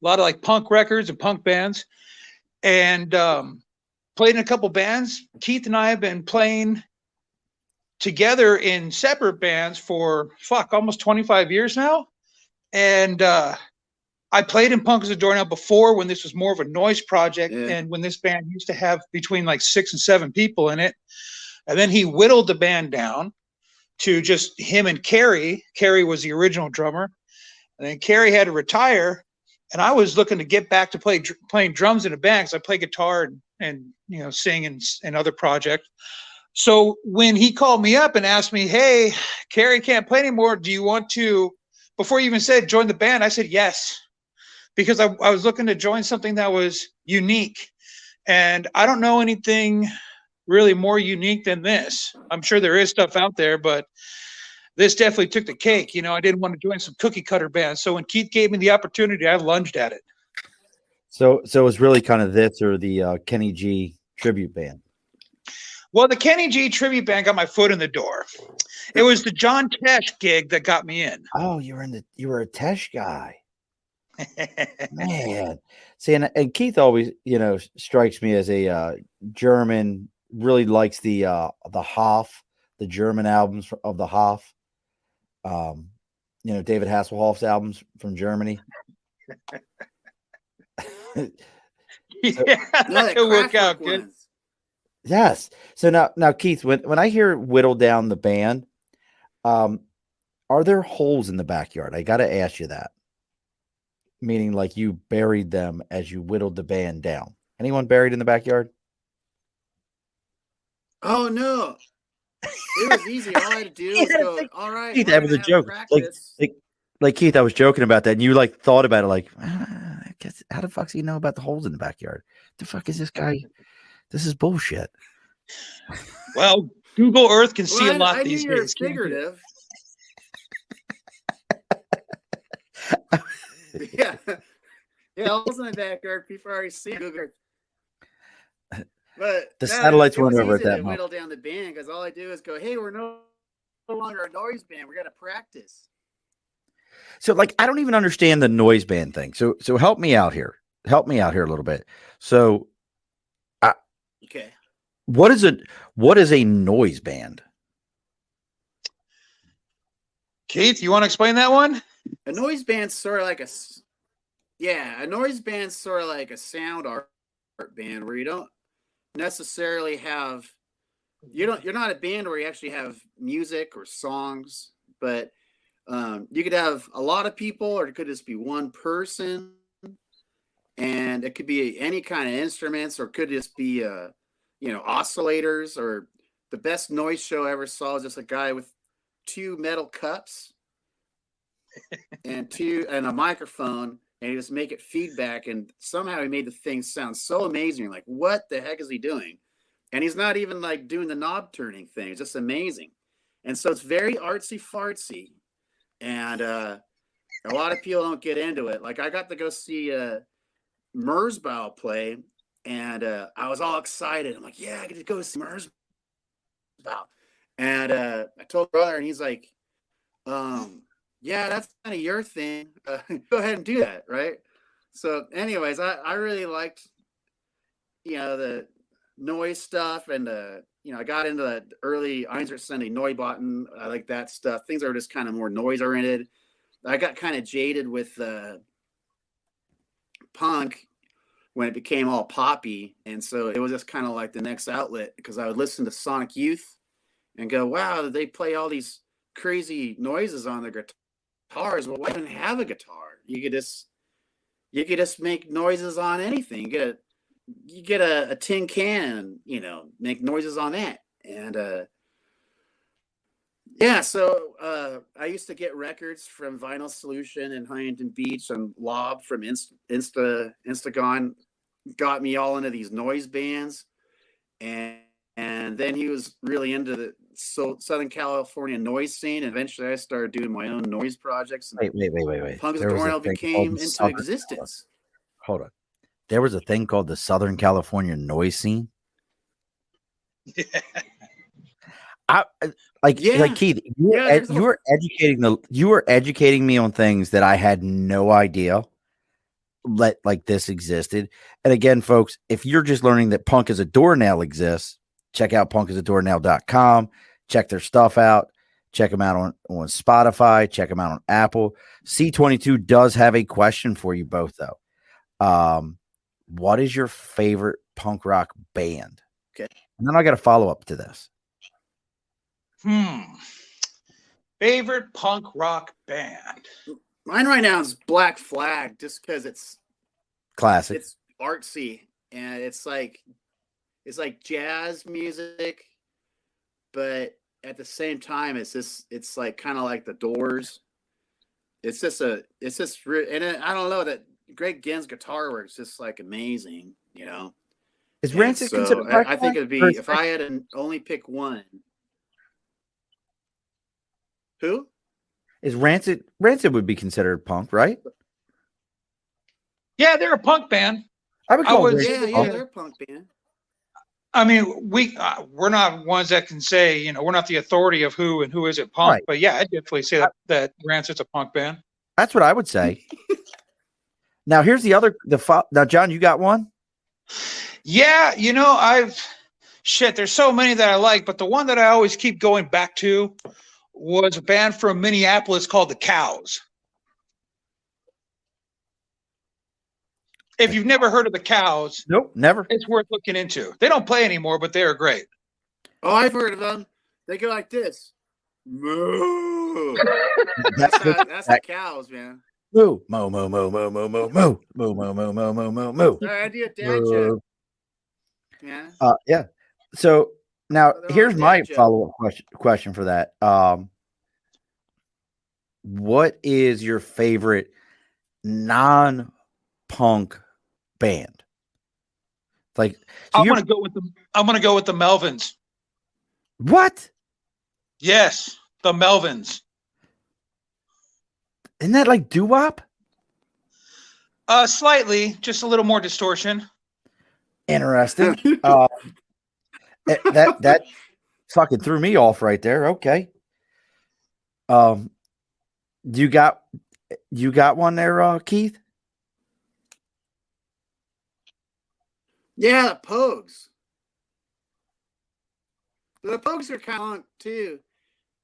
like punk records and punk bands, and played in a couple bands. Keith and I have been playing together in separate bands for almost 25 years now, and I played in Punk as a Doornail before when this was more of a noise project, Yeah. and when this band used to have between like 6 and 7 people in it. And then he whittled the band down to just him and Kerry. Kerry was the original drummer, and then Kerry had to retire. And I was looking to get back to playing drums in a band because I play guitar and sing and other projects. So when he called me up and asked me, "Hey, Kerry can't play anymore. Do you want to?" Before he even said join the band, I said yes, because I was looking to join something that was unique, and I don't know anything really more unique than this. I'm sure there is stuff out there, but this definitely took the cake. I didn't want to join some cookie cutter bands. So when Keith gave me the opportunity, I lunged at it. So it's really kind of this or the Kenny G tribute band. Well, the Kenny G tribute band got my foot in the door. It was the John Tesh gig that got me in. Oh, you were a Tesh guy. Man. See, and Keith always, strikes me as a German, really likes the Hoff, the German albums of the Hoff. David Hasselhoff's albums from Germany. Yeah, that could work out good. Yes. So now, Keith, when I hear whittle down the band, are there holes in the backyard? I got to ask you that. Meaning, like, you buried them as you whittled the band down. Anyone buried in the backyard? Oh no, it was easy. All I had to do was go. All right, Keith, that was a joke. Practice. Like Keith, I was joking about that, and you like thought about it, like, I guess, how the fuck does he know about the holes in the backyard? The fuck is this guy? This is bullshit. Well, Google Earth can see a lot I these knew days. Figurative. Yeah, holes in the backyard. People already see Google. But the satellites weren't over at that moment. moment. Whittle down the band because all I do is go, "Hey, we're no longer a noise band. We're gonna practice." So, like, I don't even understand the noise band thing. So help me out here. Help me out here a little bit. So, okay, what is a noise band? Keith, you want to explain that one? a noise band's sort of like a noise band's sort of like a sound art band where you don't necessarily have you're not a band where you actually have music or songs, but you could have a lot of people, or it could just be one person, and it could be any kind of instruments, or it could just be oscillators. Or the best noise show I ever saw is just a guy with 2 metal cups and a microphone, and he just make it feedback, and somehow he made the thing sound so amazing. You're like, what the heck is he doing? And he's not even like doing the knob turning thing. It's just amazing. And so it's very artsy fartsy. And a lot of people don't get into it. Like, I got to go see Merzbow play, and I was all excited. I'm like, yeah, I get to go see Merzbow. And I told my brother, and he's like, yeah, that's kind of your thing. Go ahead and do that, right? So anyways, I really liked, noise stuff, and I got into the early Einsatzsending Neubauten. I like that stuff. Things that are just kind of more noise oriented. I got kind of jaded with punk when it became all poppy, and so it was just kind of like the next outlet, because I would listen to Sonic Youth and go, wow, they play all these crazy noises on their guitars. Well, why didn't have a guitar? You could just make noises on anything. You get a tin can, make noises on that. And so I used to get records from Vinyl Solution in Huntington Beach, and Lob from Instagon got me all into these noise bands. And then he was really into the Southern California noise scene. And eventually I started doing my own noise projects. And Wait. Punk as a There was a Doornail thing became called into Southern- existence. Hold on. There was a thing called the Southern California noise scene. Like Keith, you were educating me on things that I had no idea like this existed. And again, folks, if you're just learning that Punk as a Doornail exists, check out punkasadoornail.com. Check their stuff out. Check them out on Spotify. Check them out on Apple. C22 does have a question for you both, though. What is your favorite punk rock band? Okay. And then I got a follow-up to this. Favorite punk rock band? Mine right now is Black Flag, just because it's classic. It's artsy, and it's like jazz music, but at the same time, it's like kind of like the Doors. I don't know, that Greg Ginn's guitar work is just like amazing, Is Rancid considered Black I think Flag? it'd be, if I had to only pick one. Who? Is Rancid would be considered punk, right? Yeah, they're a punk band. They're a punk band. I mean, we're not ones that can say, we're not the authority of who and who isn't punk. Right. But yeah, I'd definitely say that Rancid's a punk band. That's what I would say. Now, here's now, John, you got one? Yeah, there's so many that I like, but the one that I always keep going back to was a band from Minneapolis called the Cows. If you've never heard of the Cows, nope, never. It's worth looking into. They don't play anymore, but they are great. Oh, I've heard of them. They go like this. Moo. That's the Cows, man. Moo, moo, moo, moo, moo, moo, moo, moo, moo, moo, moo, moo, moo, moo, moo. Sorry, I do a dad joke. Yeah. Yeah. So now here's my follow-up question for that. What is your favorite non-punk band? Like, I'm gonna go with the Melvins. What? Yes, the Melvins. Isn't that like doo-wop? Slightly, just a little more distortion. Interesting. That fucking threw me off right there. Okay. You got one there, Keith? Yeah, the Pogues. The Pogues are kind of punk too.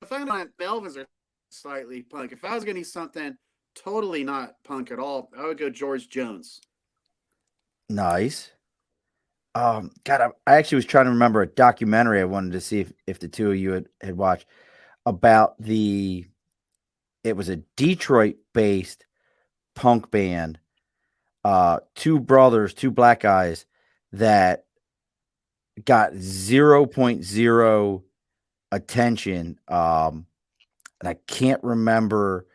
I find that Melvins are slightly punk. If I was going to do something totally not punk at all, I would go George Jones. Nice. God, I actually was trying to remember a documentary I wanted to see if the two of you had watched about it was a Detroit-based punk band, two brothers, two black guys that got 0.0 attention. And I can't remember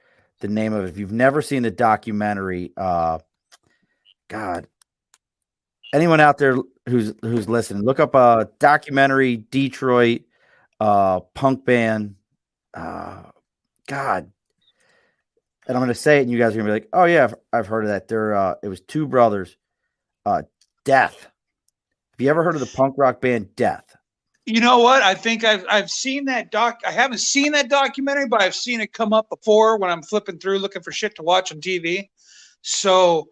the name of it. If you've never seen the documentary, God, anyone out there who's listening, look up a documentary, Detroit punk band. God. And I'm going to say it, and you guys are going to be like, oh, yeah, I've heard of that. It was two brothers, Death. Have you ever heard of the punk rock band Death? You know what? I think I've seen that doc. I haven't seen that documentary, but I've seen it come up before when I'm flipping through looking for shit to watch on TV. So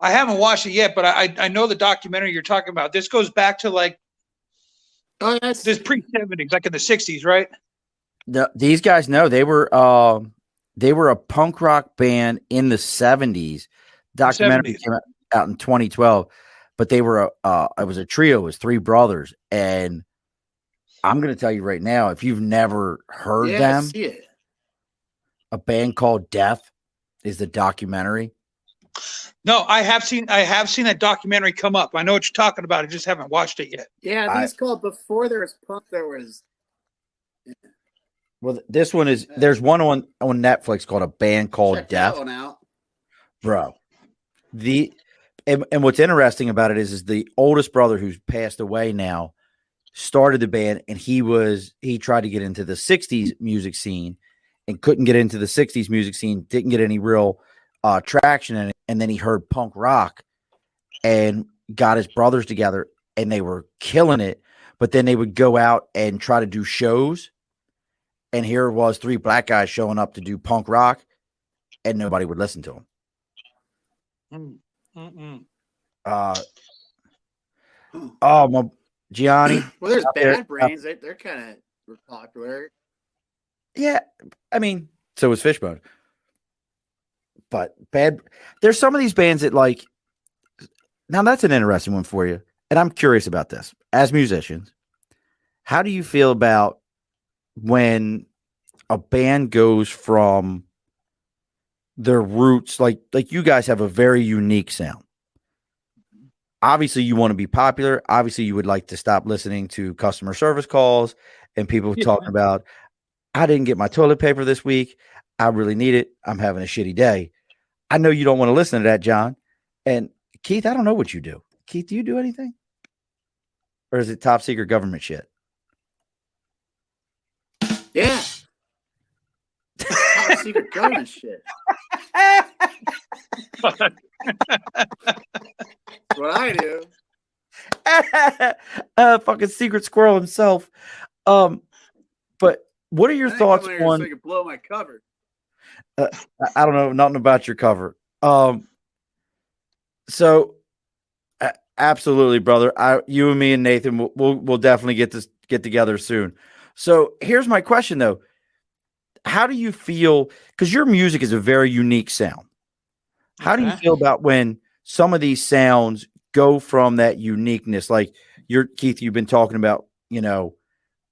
I haven't watched it yet, but I know the documentary you're talking about. This goes back to like Oh, that's This pre-70s, like in the 60s, right? These guys, no, they were a punk rock band in the 70s. Documentary 70s. came out in 2012, but they were it was a trio, it was three brothers, and I'm going to tell you right now, if you've never heard I them, see it. A Band Called Death is the documentary. No, I have seen that documentary come up. I know what you're talking about. I just haven't watched it yet. Yeah, I think it's called Before There Was Punk. There was. Well, this one is. There's one on Netflix called A Band Called Check Death. that one out, bro. And what's interesting about it is the oldest brother, who's passed away now, started the band, and he tried to get into the 60s music scene and couldn't get into the 60s music scene, didn't get any real traction in it, and then he heard punk rock and got his brothers together, and they were killing it. But then they would go out and try to do shows, and here was three black guys showing up to do punk rock, and nobody would listen to them. Gianni. Well, there's Bad Brains. They're kind of popular. Yeah, I mean, so was Fishbone. But there's some of these bands that like. Now that's an interesting one for you, and I'm curious about this. As musicians, how do you feel about when a band goes from their roots, like you guys have a very unique sound. Obviously, you want to be popular. Obviously, you would like to stop listening to customer service calls and people talking about, I didn't get my toilet paper this week. I really need it. I'm having a shitty day. I know you don't want to listen to that, John. And Keith, I don't know what you do. Keith, do you do anything? Or is it top secret government shit? Yeah. Top secret government shit. What I do. Fucking secret squirrel himself. But what are your thoughts on? So you can blow my cover. I don't know nothing about your cover. So absolutely, brother. You and me and Nathan, we'll definitely get together soon. So here's my question though. How do you feel? Because your music is a very unique sound. How do you feel about when some of these sounds go from that uniqueness? Like Keith, you've been talking about, the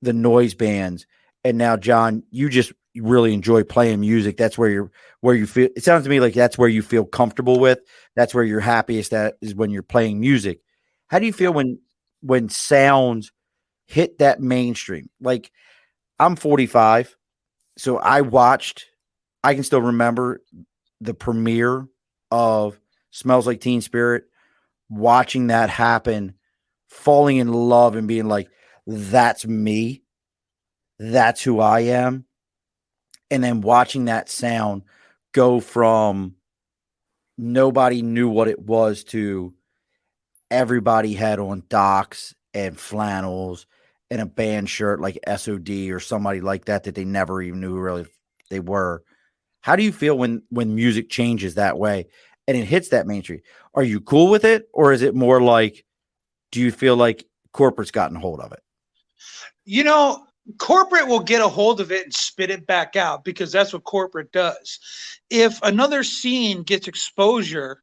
noise bands, and now John, you just really enjoy playing music. That's where you feel. It sounds to me like that's where you feel comfortable with. That's where you're happiest at, is when you're playing music. How do you feel when sounds hit that mainstream? Like, I'm 45, so I can still remember the premiere of Smells Like Teen Spirit, watching that happen, falling in love and being like, that's me. That's who I am. And then watching that sound go from nobody knew what it was to everybody had on Docs and flannels and a band shirt like SOD or somebody like that they never even knew who really they were. How do you feel when music changes that way and it hits that mainstream? Are you cool with it? Or is it more like, do you feel like corporate's gotten a hold of it? Corporate will get a hold of it and spit it back out, because that's what corporate does. If another scene gets exposure,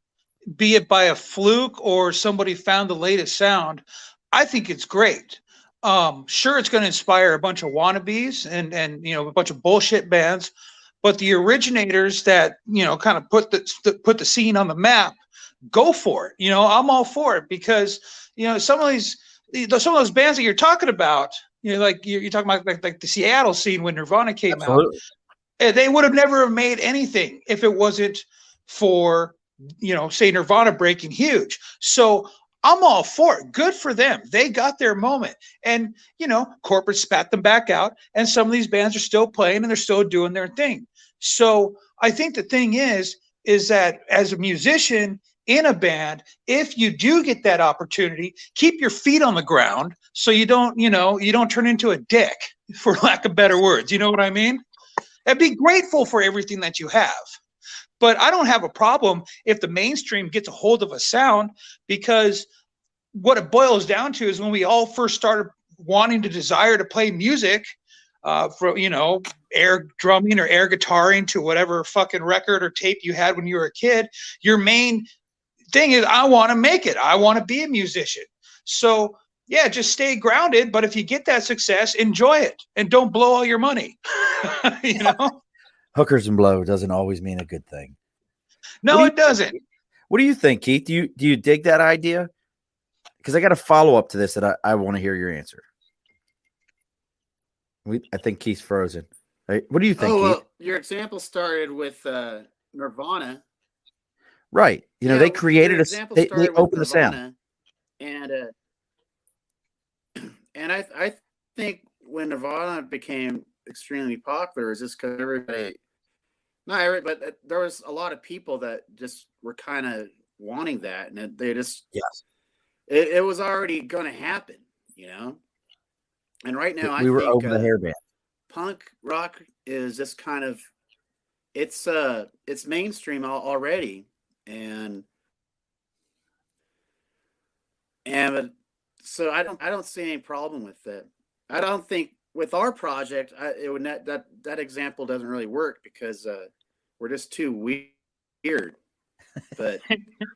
be it by a fluke or somebody found the latest sound, I think it's great. Sure, it's going to inspire a bunch of wannabes and a bunch of bullshit bands, but the originators that kind of put the scene on the map, go for it. I'm all for it, because some of those bands that you're talking about, like you're talking about like the Seattle scene when Nirvana came out, they would have never have made anything if it wasn't for say Nirvana breaking huge. So I'm all for it. Good for them. They got their moment. And, corporate spat them back out. And some of these bands are still playing and they're still doing their thing. So I think the thing is that as a musician in a band, if you do get that opportunity, keep your feet on the ground so you don't turn into a dick, for lack of better words. You know what I mean? And be grateful for everything that you have. But I don't have a problem if the mainstream gets a hold of a sound, because what it boils down to is when we all first started wanting to desire to play music, for, air drumming or air guitaring to whatever fucking record or tape you had when you were a kid, your main thing is, I want to make it. I want to be a musician. So yeah, just stay grounded. But if you get that success, enjoy it and don't blow all your money. Hookers and blow doesn't always mean a good thing. No, it doesn't. What do you think, Keith? Do you dig that idea? Because I got a follow up to this that I want to hear your answer. I think Keith's frozen. Right? What do you think, Keith? Well, your example started with Nirvana. Right. They created they opened the sound. And I think when Nirvana became extremely popular, is just because there was a lot of people that just were kind of wanting that, and they just it was already going to happen, And right now, I were think over the hairband. Punk rock is just kind of it's mainstream already, and so I don't see any problem with that. I don't think with our project, that example doesn't really work because we're just too weird. But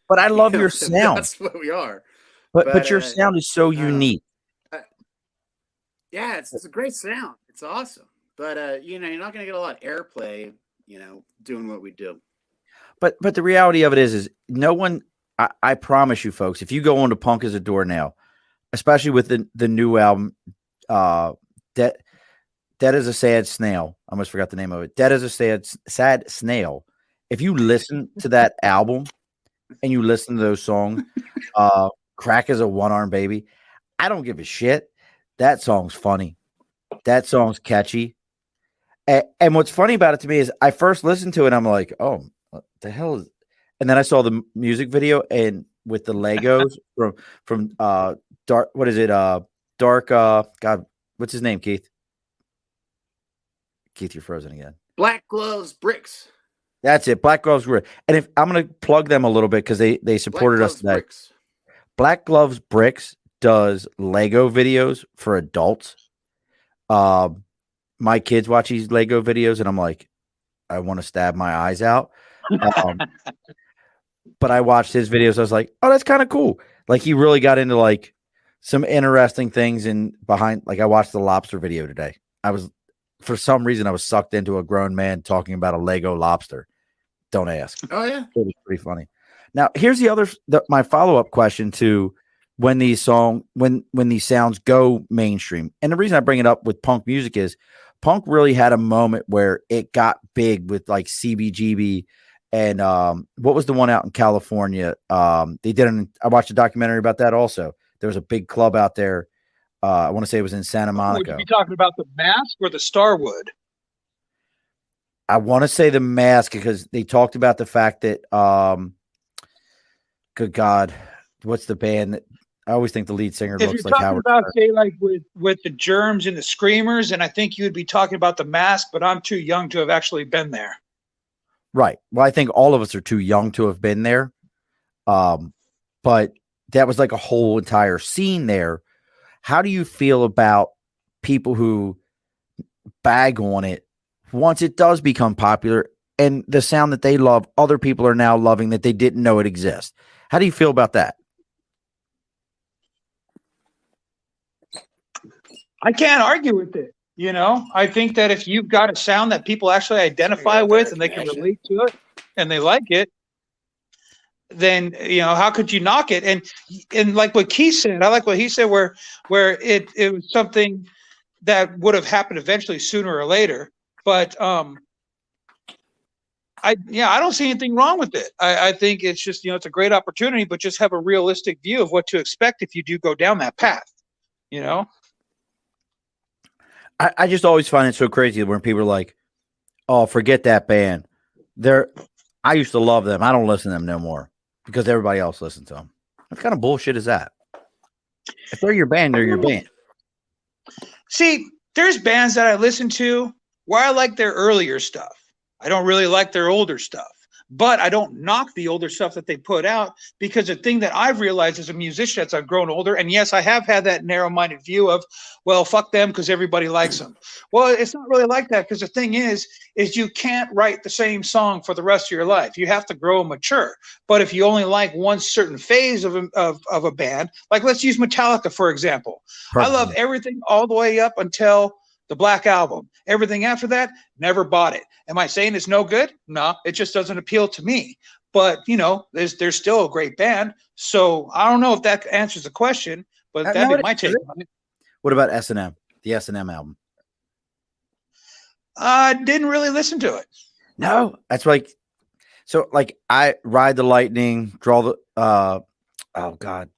but I love your sound. That's what we are. But your sound is so unique. Yeah, it's a great sound. It's awesome. But you're not going to get a lot of airplay, doing what we do. But the reality of it is no one. I promise you, folks, if you go on to Punk as a Doornail, especially with the new album, Dead is a Sad Snail. I almost forgot the name of it. Dead is a Sad Snail. If you listen to that album and you listen to those songs, Crack is a One-Arm Baby, I don't give a shit. That song's funny. That song's catchy. And what's funny about it to me is I first listened to it, I'm like, oh, what the hell is... And then I saw the music video and with the Legos from Dark, what is it? Dark, God, what's his name, Keith? Keith, you're frozen again. Black Gloves Bricks. That's it. Black Gloves Bricks. And if I'm going to plug them a little bit because they supported us today. Bricks. Black Gloves Bricks does Lego videos for adults. My kids watch these Lego videos and I'm like, I want to stab my eyes out. But I watched his videos. I was like, oh, that's kind of cool. Like he really got into like some interesting things behind. Like I watched the lobster video today. For some reason, I was sucked into a grown man talking about a Lego lobster. Don't ask. Oh yeah, it was pretty funny. Now here's my follow up question to when these sounds go mainstream. And the reason I bring it up with punk music is punk really had a moment where it got big with like CBGB. And what was the one out in California? I watched a documentary about that also. There was a big club out there. I want to say it was in Santa Monica. Would you be talking about the Mask or the Starwood? I want to say the Mask because they talked about the fact that, good God, what's the band that I always think the lead singer looks like Howard? About, say, like with the Germs and the Screamers, and I think you would be talking about the Mask, but I'm too young to have actually been there. Right. Well, I think all of us are too young to have been there. But that was like a whole entire scene there. How do you feel about people who bag on it once it does become popular and the sound that they love, other people are now loving that they didn't know it exists? How do you feel about that? I can't argue with it. I think that if you've got a sound that people actually identify with and they can relate to it and they like it, then, how could you knock it? And like what Keith said, I like what he said, where it was something that would have happened eventually sooner or later. But I don't see anything wrong with it. I think it's just, it's a great opportunity, but just have a realistic view of what to expect if you do go down that path, I just always find it so crazy when people are like, oh, forget that band. I used to love them. I don't listen to them no more because everybody else listens to them. What kind of bullshit is that? If they're your band, they're your band. See, there's bands that I listen to where I like their earlier stuff. I don't really like their older stuff. but I don't knock the older stuff that they put out, because the thing that I've realized as a musician as I've grown older, and yes, I have had that narrow-minded view of, well, fuck them because everybody likes them. Well, it's not really like that, because the thing is you can't write the same song for the rest of your life. You have to grow and mature. But if you only like one certain phase of a band, like let's use Metallica, for example. Perfect. I love everything all the way up until the Black Album. Everything after that, never bought it. Am I saying it's no good? No, it just doesn't appeal to me. But, you know, there's still a great band. So I don't know if that answers the question, but that'd be my take on it. What about S&M? The S&M album? I didn't really listen to it. No, that's like, so like I Ride the Lightning, Draw the, oh God,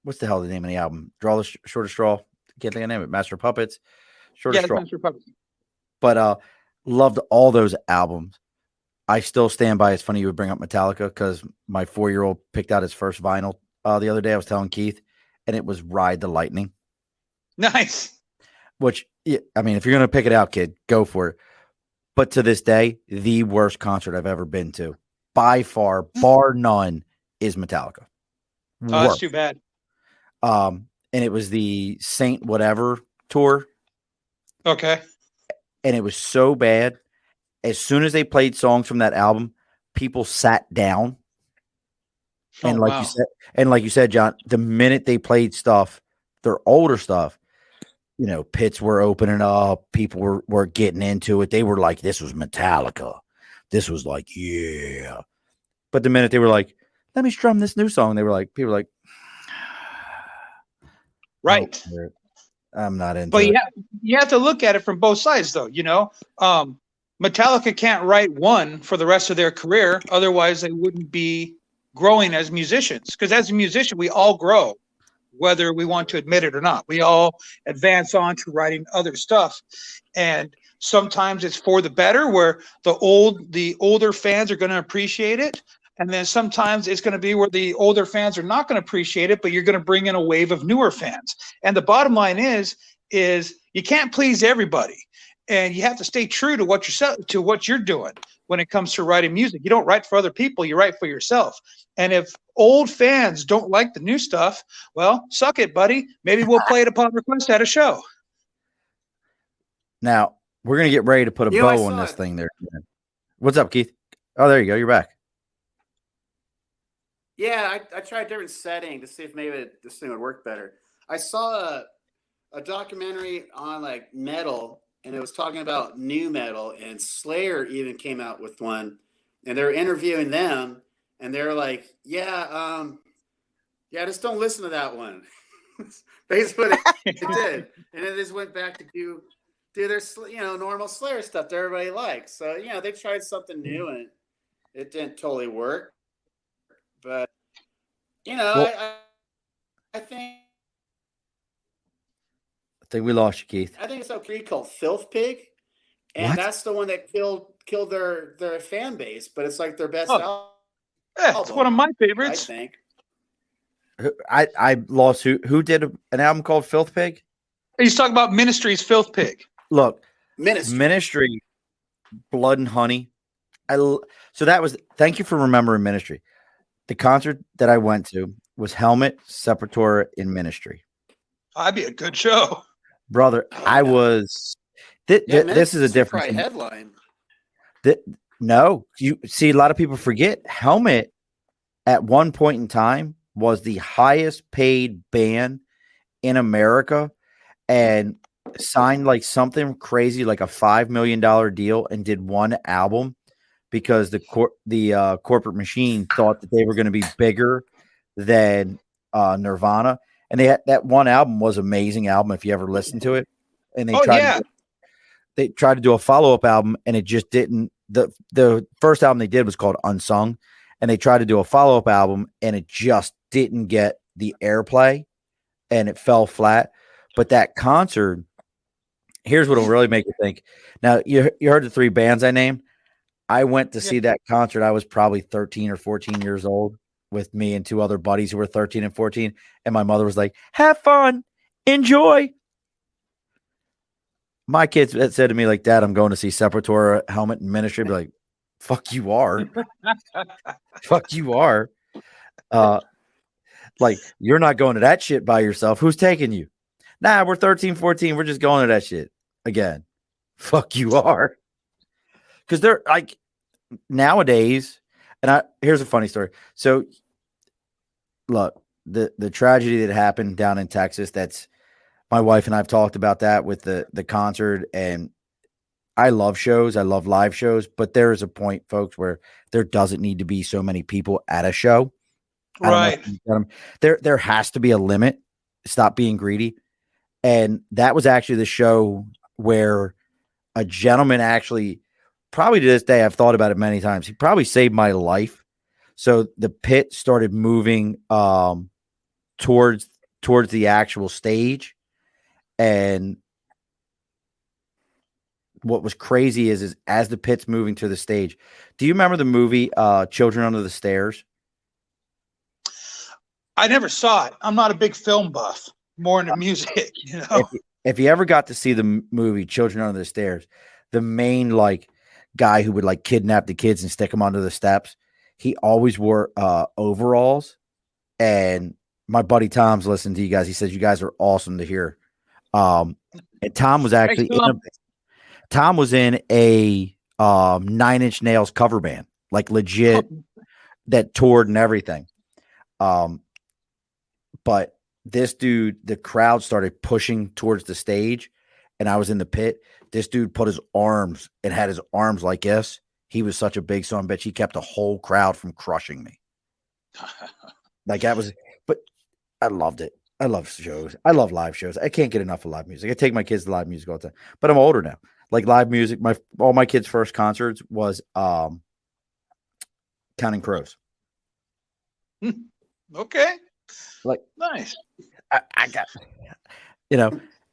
what's the hell the name of the album? Draw the Shortest Straw. Can't think of the name of it. Master of Puppets. Shortest Straw. Master of Puppets. But loved all those albums. I still stand by. It's funny you would bring up Metallica because my 4-year-old picked out his first vinyl the other day. I was telling Keith, and it was Ride the Lightning. Nice. Which, I mean, if you're going to pick it out, kid, go for it. But to this day, the worst concert I've ever been to, by far, bar none, is Metallica. Oh, that's too bad. And it was the Saint Whatever tour. Okay. And it was so bad. As soon as they played songs from that album, people sat down. And like you said, John, the minute they played stuff, their older stuff, you know, pits were opening up, people were getting into it. They were like, this was Metallica. This was like, yeah. But the minute they were like, let me strum this new song, people were like, right. Oh, I'm not into but it. You have to look at it from both sides, though. You know, Metallica can't write one for the rest of their career. Otherwise, they wouldn't be growing as musicians. Because as a musician, we all grow, whether we want to admit it or not. We all advance on to writing other stuff. And sometimes it's for the better, where the older fans are going to appreciate it. And then sometimes it's going to be where the older fans are not going to appreciate it, but you're going to bring in a wave of newer fans. And the bottom line is you can't please everybody. And you have to stay true to what you're doing when it comes to writing music. You don't write for other people, you write for yourself. And if old fans don't like the new stuff, well, suck it, buddy. Maybe we'll play it upon request at a show. Now, we're going to get ready to put a bow on this thing there. What's up, Keith? Oh, there you go. You're back. Yeah, I tried a different setting to see if maybe this thing would work better. I saw a documentary on like metal, and it was talking about new metal, and Slayer even came out with one, and they were interviewing them, and they're like, yeah, just don't listen to that one. Basically what it did. And it just went back to do their, normal Slayer stuff that everybody likes. So, they tried something new, and it didn't totally work. But, I think we lost you, Keith. I think it's okay called Filth Pig, and that's the one that killed their fan base. But it's like their best album. Yeah, it's one of my favorites. I think. I lost who did an album called Filth Pig? He's talking about Ministry's Filth Pig. Look, Ministry, Blood and Honey. Thank you for remembering Ministry. The concert that I went to was Helmet, Sepultura, in Ministry. That'd be a good show. Brother, I was. This is a different headline. No, you see, a lot of people forget Helmet at one point in time was the highest paid band in America and signed like something crazy, like a $5 million deal, and did one album because the corporate machine thought that they were going to be bigger than Nirvana. And that one album was an amazing album if you ever listened to it. And they tried to do a follow-up album, and it just didn't. The first album they did was called Unsung, and they tried to do a follow-up album, and it just didn't get the airplay, and it fell flat. But that concert, here's what will really make you think. Now, you heard the three bands I named. I went to see that concert. I was probably 13 or 14 years old with me and two other buddies who were 13 and 14. And my mother was like, have fun, enjoy. My kids said to me like, Dad, I'm going to see Sepultura, Helmet, and Ministry. I'd be like, Fuck you are. Fuck you are. Like, you're not going to that shit by yourself. Who's taking you? Nah, we're 13, 14. We're just going to that shit again. Fuck you are. Because they're like nowadays, and here's a funny story. So look, the tragedy that happened down in Texas, that's my wife and I've talked about that with the concert, and I love shows. I love live shows, but there is a point, folks, where there doesn't need to be so many people at a show. I don't know. Right. If you get 'em. There has to be a limit. Stop being greedy. And that was actually the show where a gentleman actually, probably to this day, I've thought about it many times. He probably saved my life. So the pit started moving towards the actual stage, and what was crazy is as the pit's moving to the stage. Do you remember the movie Children Under the Stairs? I never saw it. I'm not a big film buff. More into music, you know. If you ever got to see the movie Children Under the Stairs, the main like guy who would like kidnap the kids and stick them under the steps, he always wore overalls. And my buddy Tom's listened to you guys. He says you guys are awesome to hear. And Tom was actually Tom was in a 9 Inch Nails cover band, like legit, that toured and everything. But this dude, the crowd started pushing towards the stage, and I was in the pit. This dude put his arms and had his arms like this. He was such a big son of a bitch. He kept the whole crowd from crushing me. Like that was, but I loved it. I love shows. I love live shows. I can't get enough of live music. I take my kids to live music all the time, but I'm older now. Like live music, all my kids' first concerts was Counting Crows. Okay. Like nice. I got,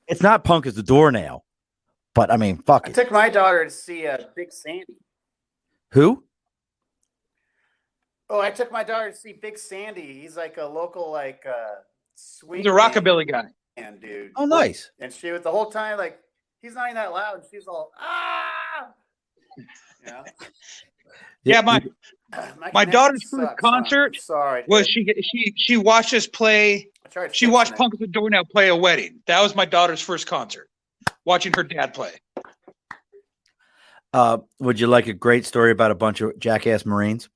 it's not Punk as the Doornail, but I mean, fuck I it. took my daughter to see Big Sandy. Who? Oh, I took my daughter to see Big Sandy. He's like a local swing. He's a rockabilly guy. And dude. Oh, nice. And she was the whole time like he's not even that loud. And she's all Yeah, my daughter's first concert was dude. she watched us play. She watched Punk as the Doornail play a wedding. That was my daughter's first concert. Watching her dad play. Would you like a great story about a bunch of jackass Marines?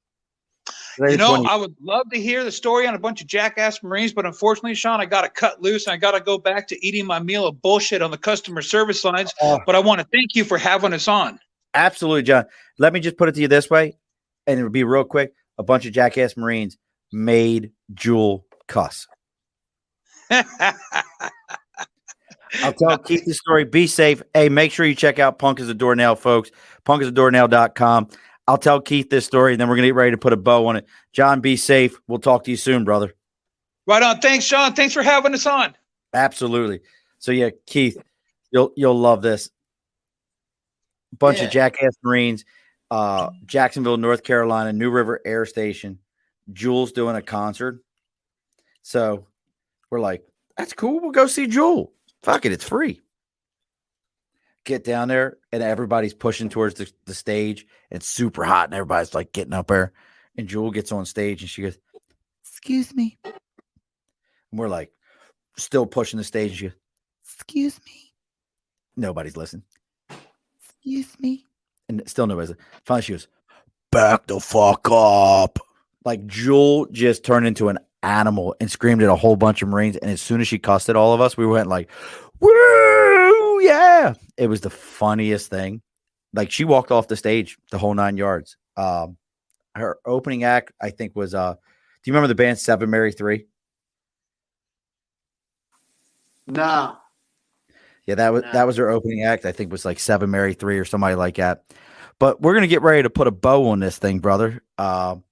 I would love to hear the story on a bunch of jackass Marines, but unfortunately, Sean, I got to cut loose and I got to go back to eating my meal of bullshit on the customer service lines. But I want to thank you for having us on. Absolutely, John. Let me just put it to you this way, and it'll be real quick. A bunch of jackass Marines made Jewel cuss. I'll tell Keith the story. Be safe. Hey, make sure you check out Punk as a Doornail, folks. punkasAdoornail.com. I'll tell Keith this story, and then we're going to get ready to put a bow on it. John, be safe. We'll talk to you soon, brother. Right on. Thanks, Sean. Thanks for having us on. Absolutely. So, yeah, Keith, you'll love this. Bunch of jackass Marines, Jacksonville, North Carolina, New River Air Station. Jewel's doing a concert. So we're like, that's cool. We'll go see Jewel. Fuck it. It's free. Get down there, and everybody's pushing towards the stage. And it's super hot, and everybody's like getting up there. And Jewel gets on stage, and she goes, "Excuse me." And we're like, still pushing the stage. And she goes, "Excuse me." Nobody's listening. "Excuse me." And still nobody's listening. Finally, she goes, "Back the fuck up." Like Jewel just turned into an animal and screamed at a whole bunch of Marines. And as soon as she cussed at all of us, we went like, "Woo, yeah." It was the funniest thing. Like she walked off the stage the whole 9 yards. Her opening act, I think, was do you remember the band 7 Mary 3? No. Yeah, that was her opening act. I think was like 7 Mary 3 or somebody like that. But we're gonna get ready to put a bow on this thing, brother. Gotta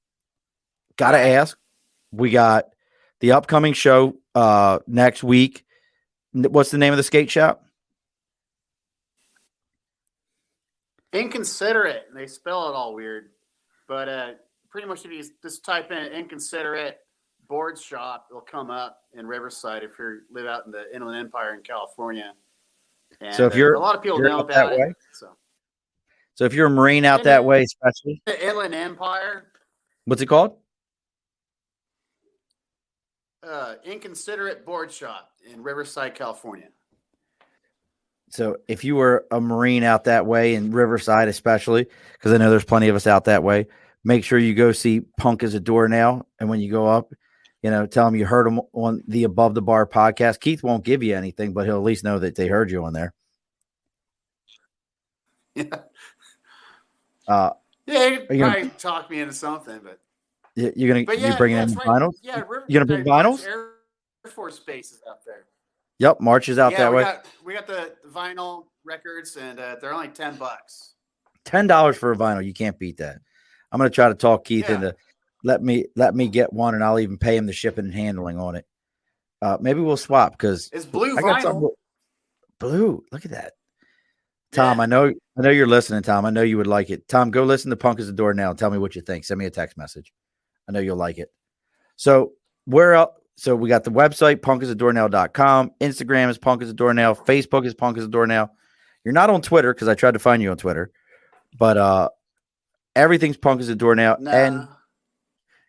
ask. We got the upcoming show next week. What's the name of the skate shop? Inconsiderate. They spell it all weird. But pretty much if you just type in Inconsiderate board shop, it'll come up in Riverside if you live out in the Inland Empire in California. And So if you're a lot of people you're know out that about way, it. So if you're a Marine out that way, especially the Inland Empire, what's it called? Inconsiderate Board Shop in Riverside, California. So if you were a Marine out that way in Riverside, especially, because I know there's plenty of us out that way, make sure you go see Punk as a Doornail. And when you go up, tell him you heard him on the Above the Bar podcast. Keith won't give you anything, but he'll at least know that they heard you on there. Yeah. Yeah, he could probably talk me into something, but you're bringing in vinyls? Yeah, you're gonna bring vinyls? Air Force Base is out there. Yep, March is out that way. We got the vinyl records, and they're only $10. $10 for a vinyl, you can't beat that. I'm gonna try to talk Keith into let me get one, and I'll even pay him the shipping and handling on it. Maybe we'll swap because it's blue vinyl. Blue, look at that. Tom, I know you're listening, Tom. I know you would like it. Tom, go listen to Punk as a Doornail and tell me what you think. Send me a text message. I know you'll like it. So where else? So we got the website, punkasadoornail.com. Instagram is Punk as a Doornail. Facebook is Punk as a Doornail. You're not on Twitter because I tried to find you on Twitter. But everything's Punk as a Doornail. Nah. And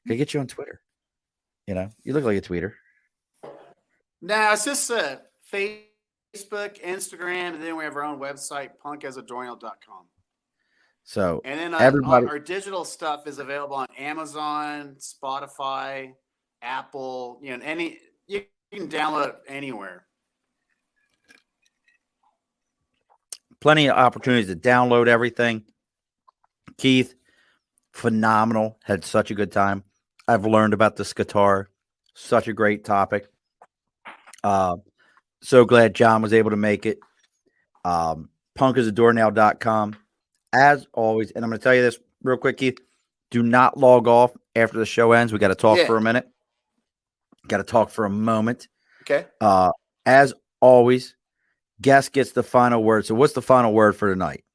can I get you on Twitter? You look like a tweeter. No, it's just Facebook, Instagram, and then we have our own website, punkasadoornail.com. So and then everybody, our digital stuff is available on Amazon, Spotify, Apple. You can download it anywhere. Plenty of opportunities to download everything. Keith, phenomenal. Had such a good time. I've learned about this guitar. Such a great topic. So glad John was able to make it. Punkasadoornail.com. As always, and I'm going to tell you this real quick, Keith. Do not log off after the show ends. We got to talk for a minute. Got to talk for a moment. Okay. As always, guest gets the final word. So what's the final word for tonight?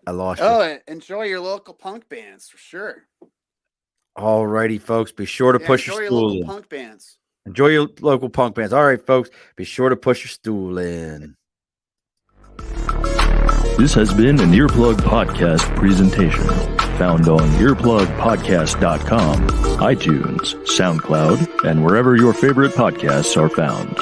I lost you. Oh, enjoy your local punk bands for sure. All righty, folks. Be sure to push your stool local in. Punk bands. Enjoy your local punk bands. All right, folks. Be sure to push your stool in. This has been an Earplug Podcast presentation. Found on earplugpodcast.com, iTunes, SoundCloud, and wherever your favorite podcasts are found.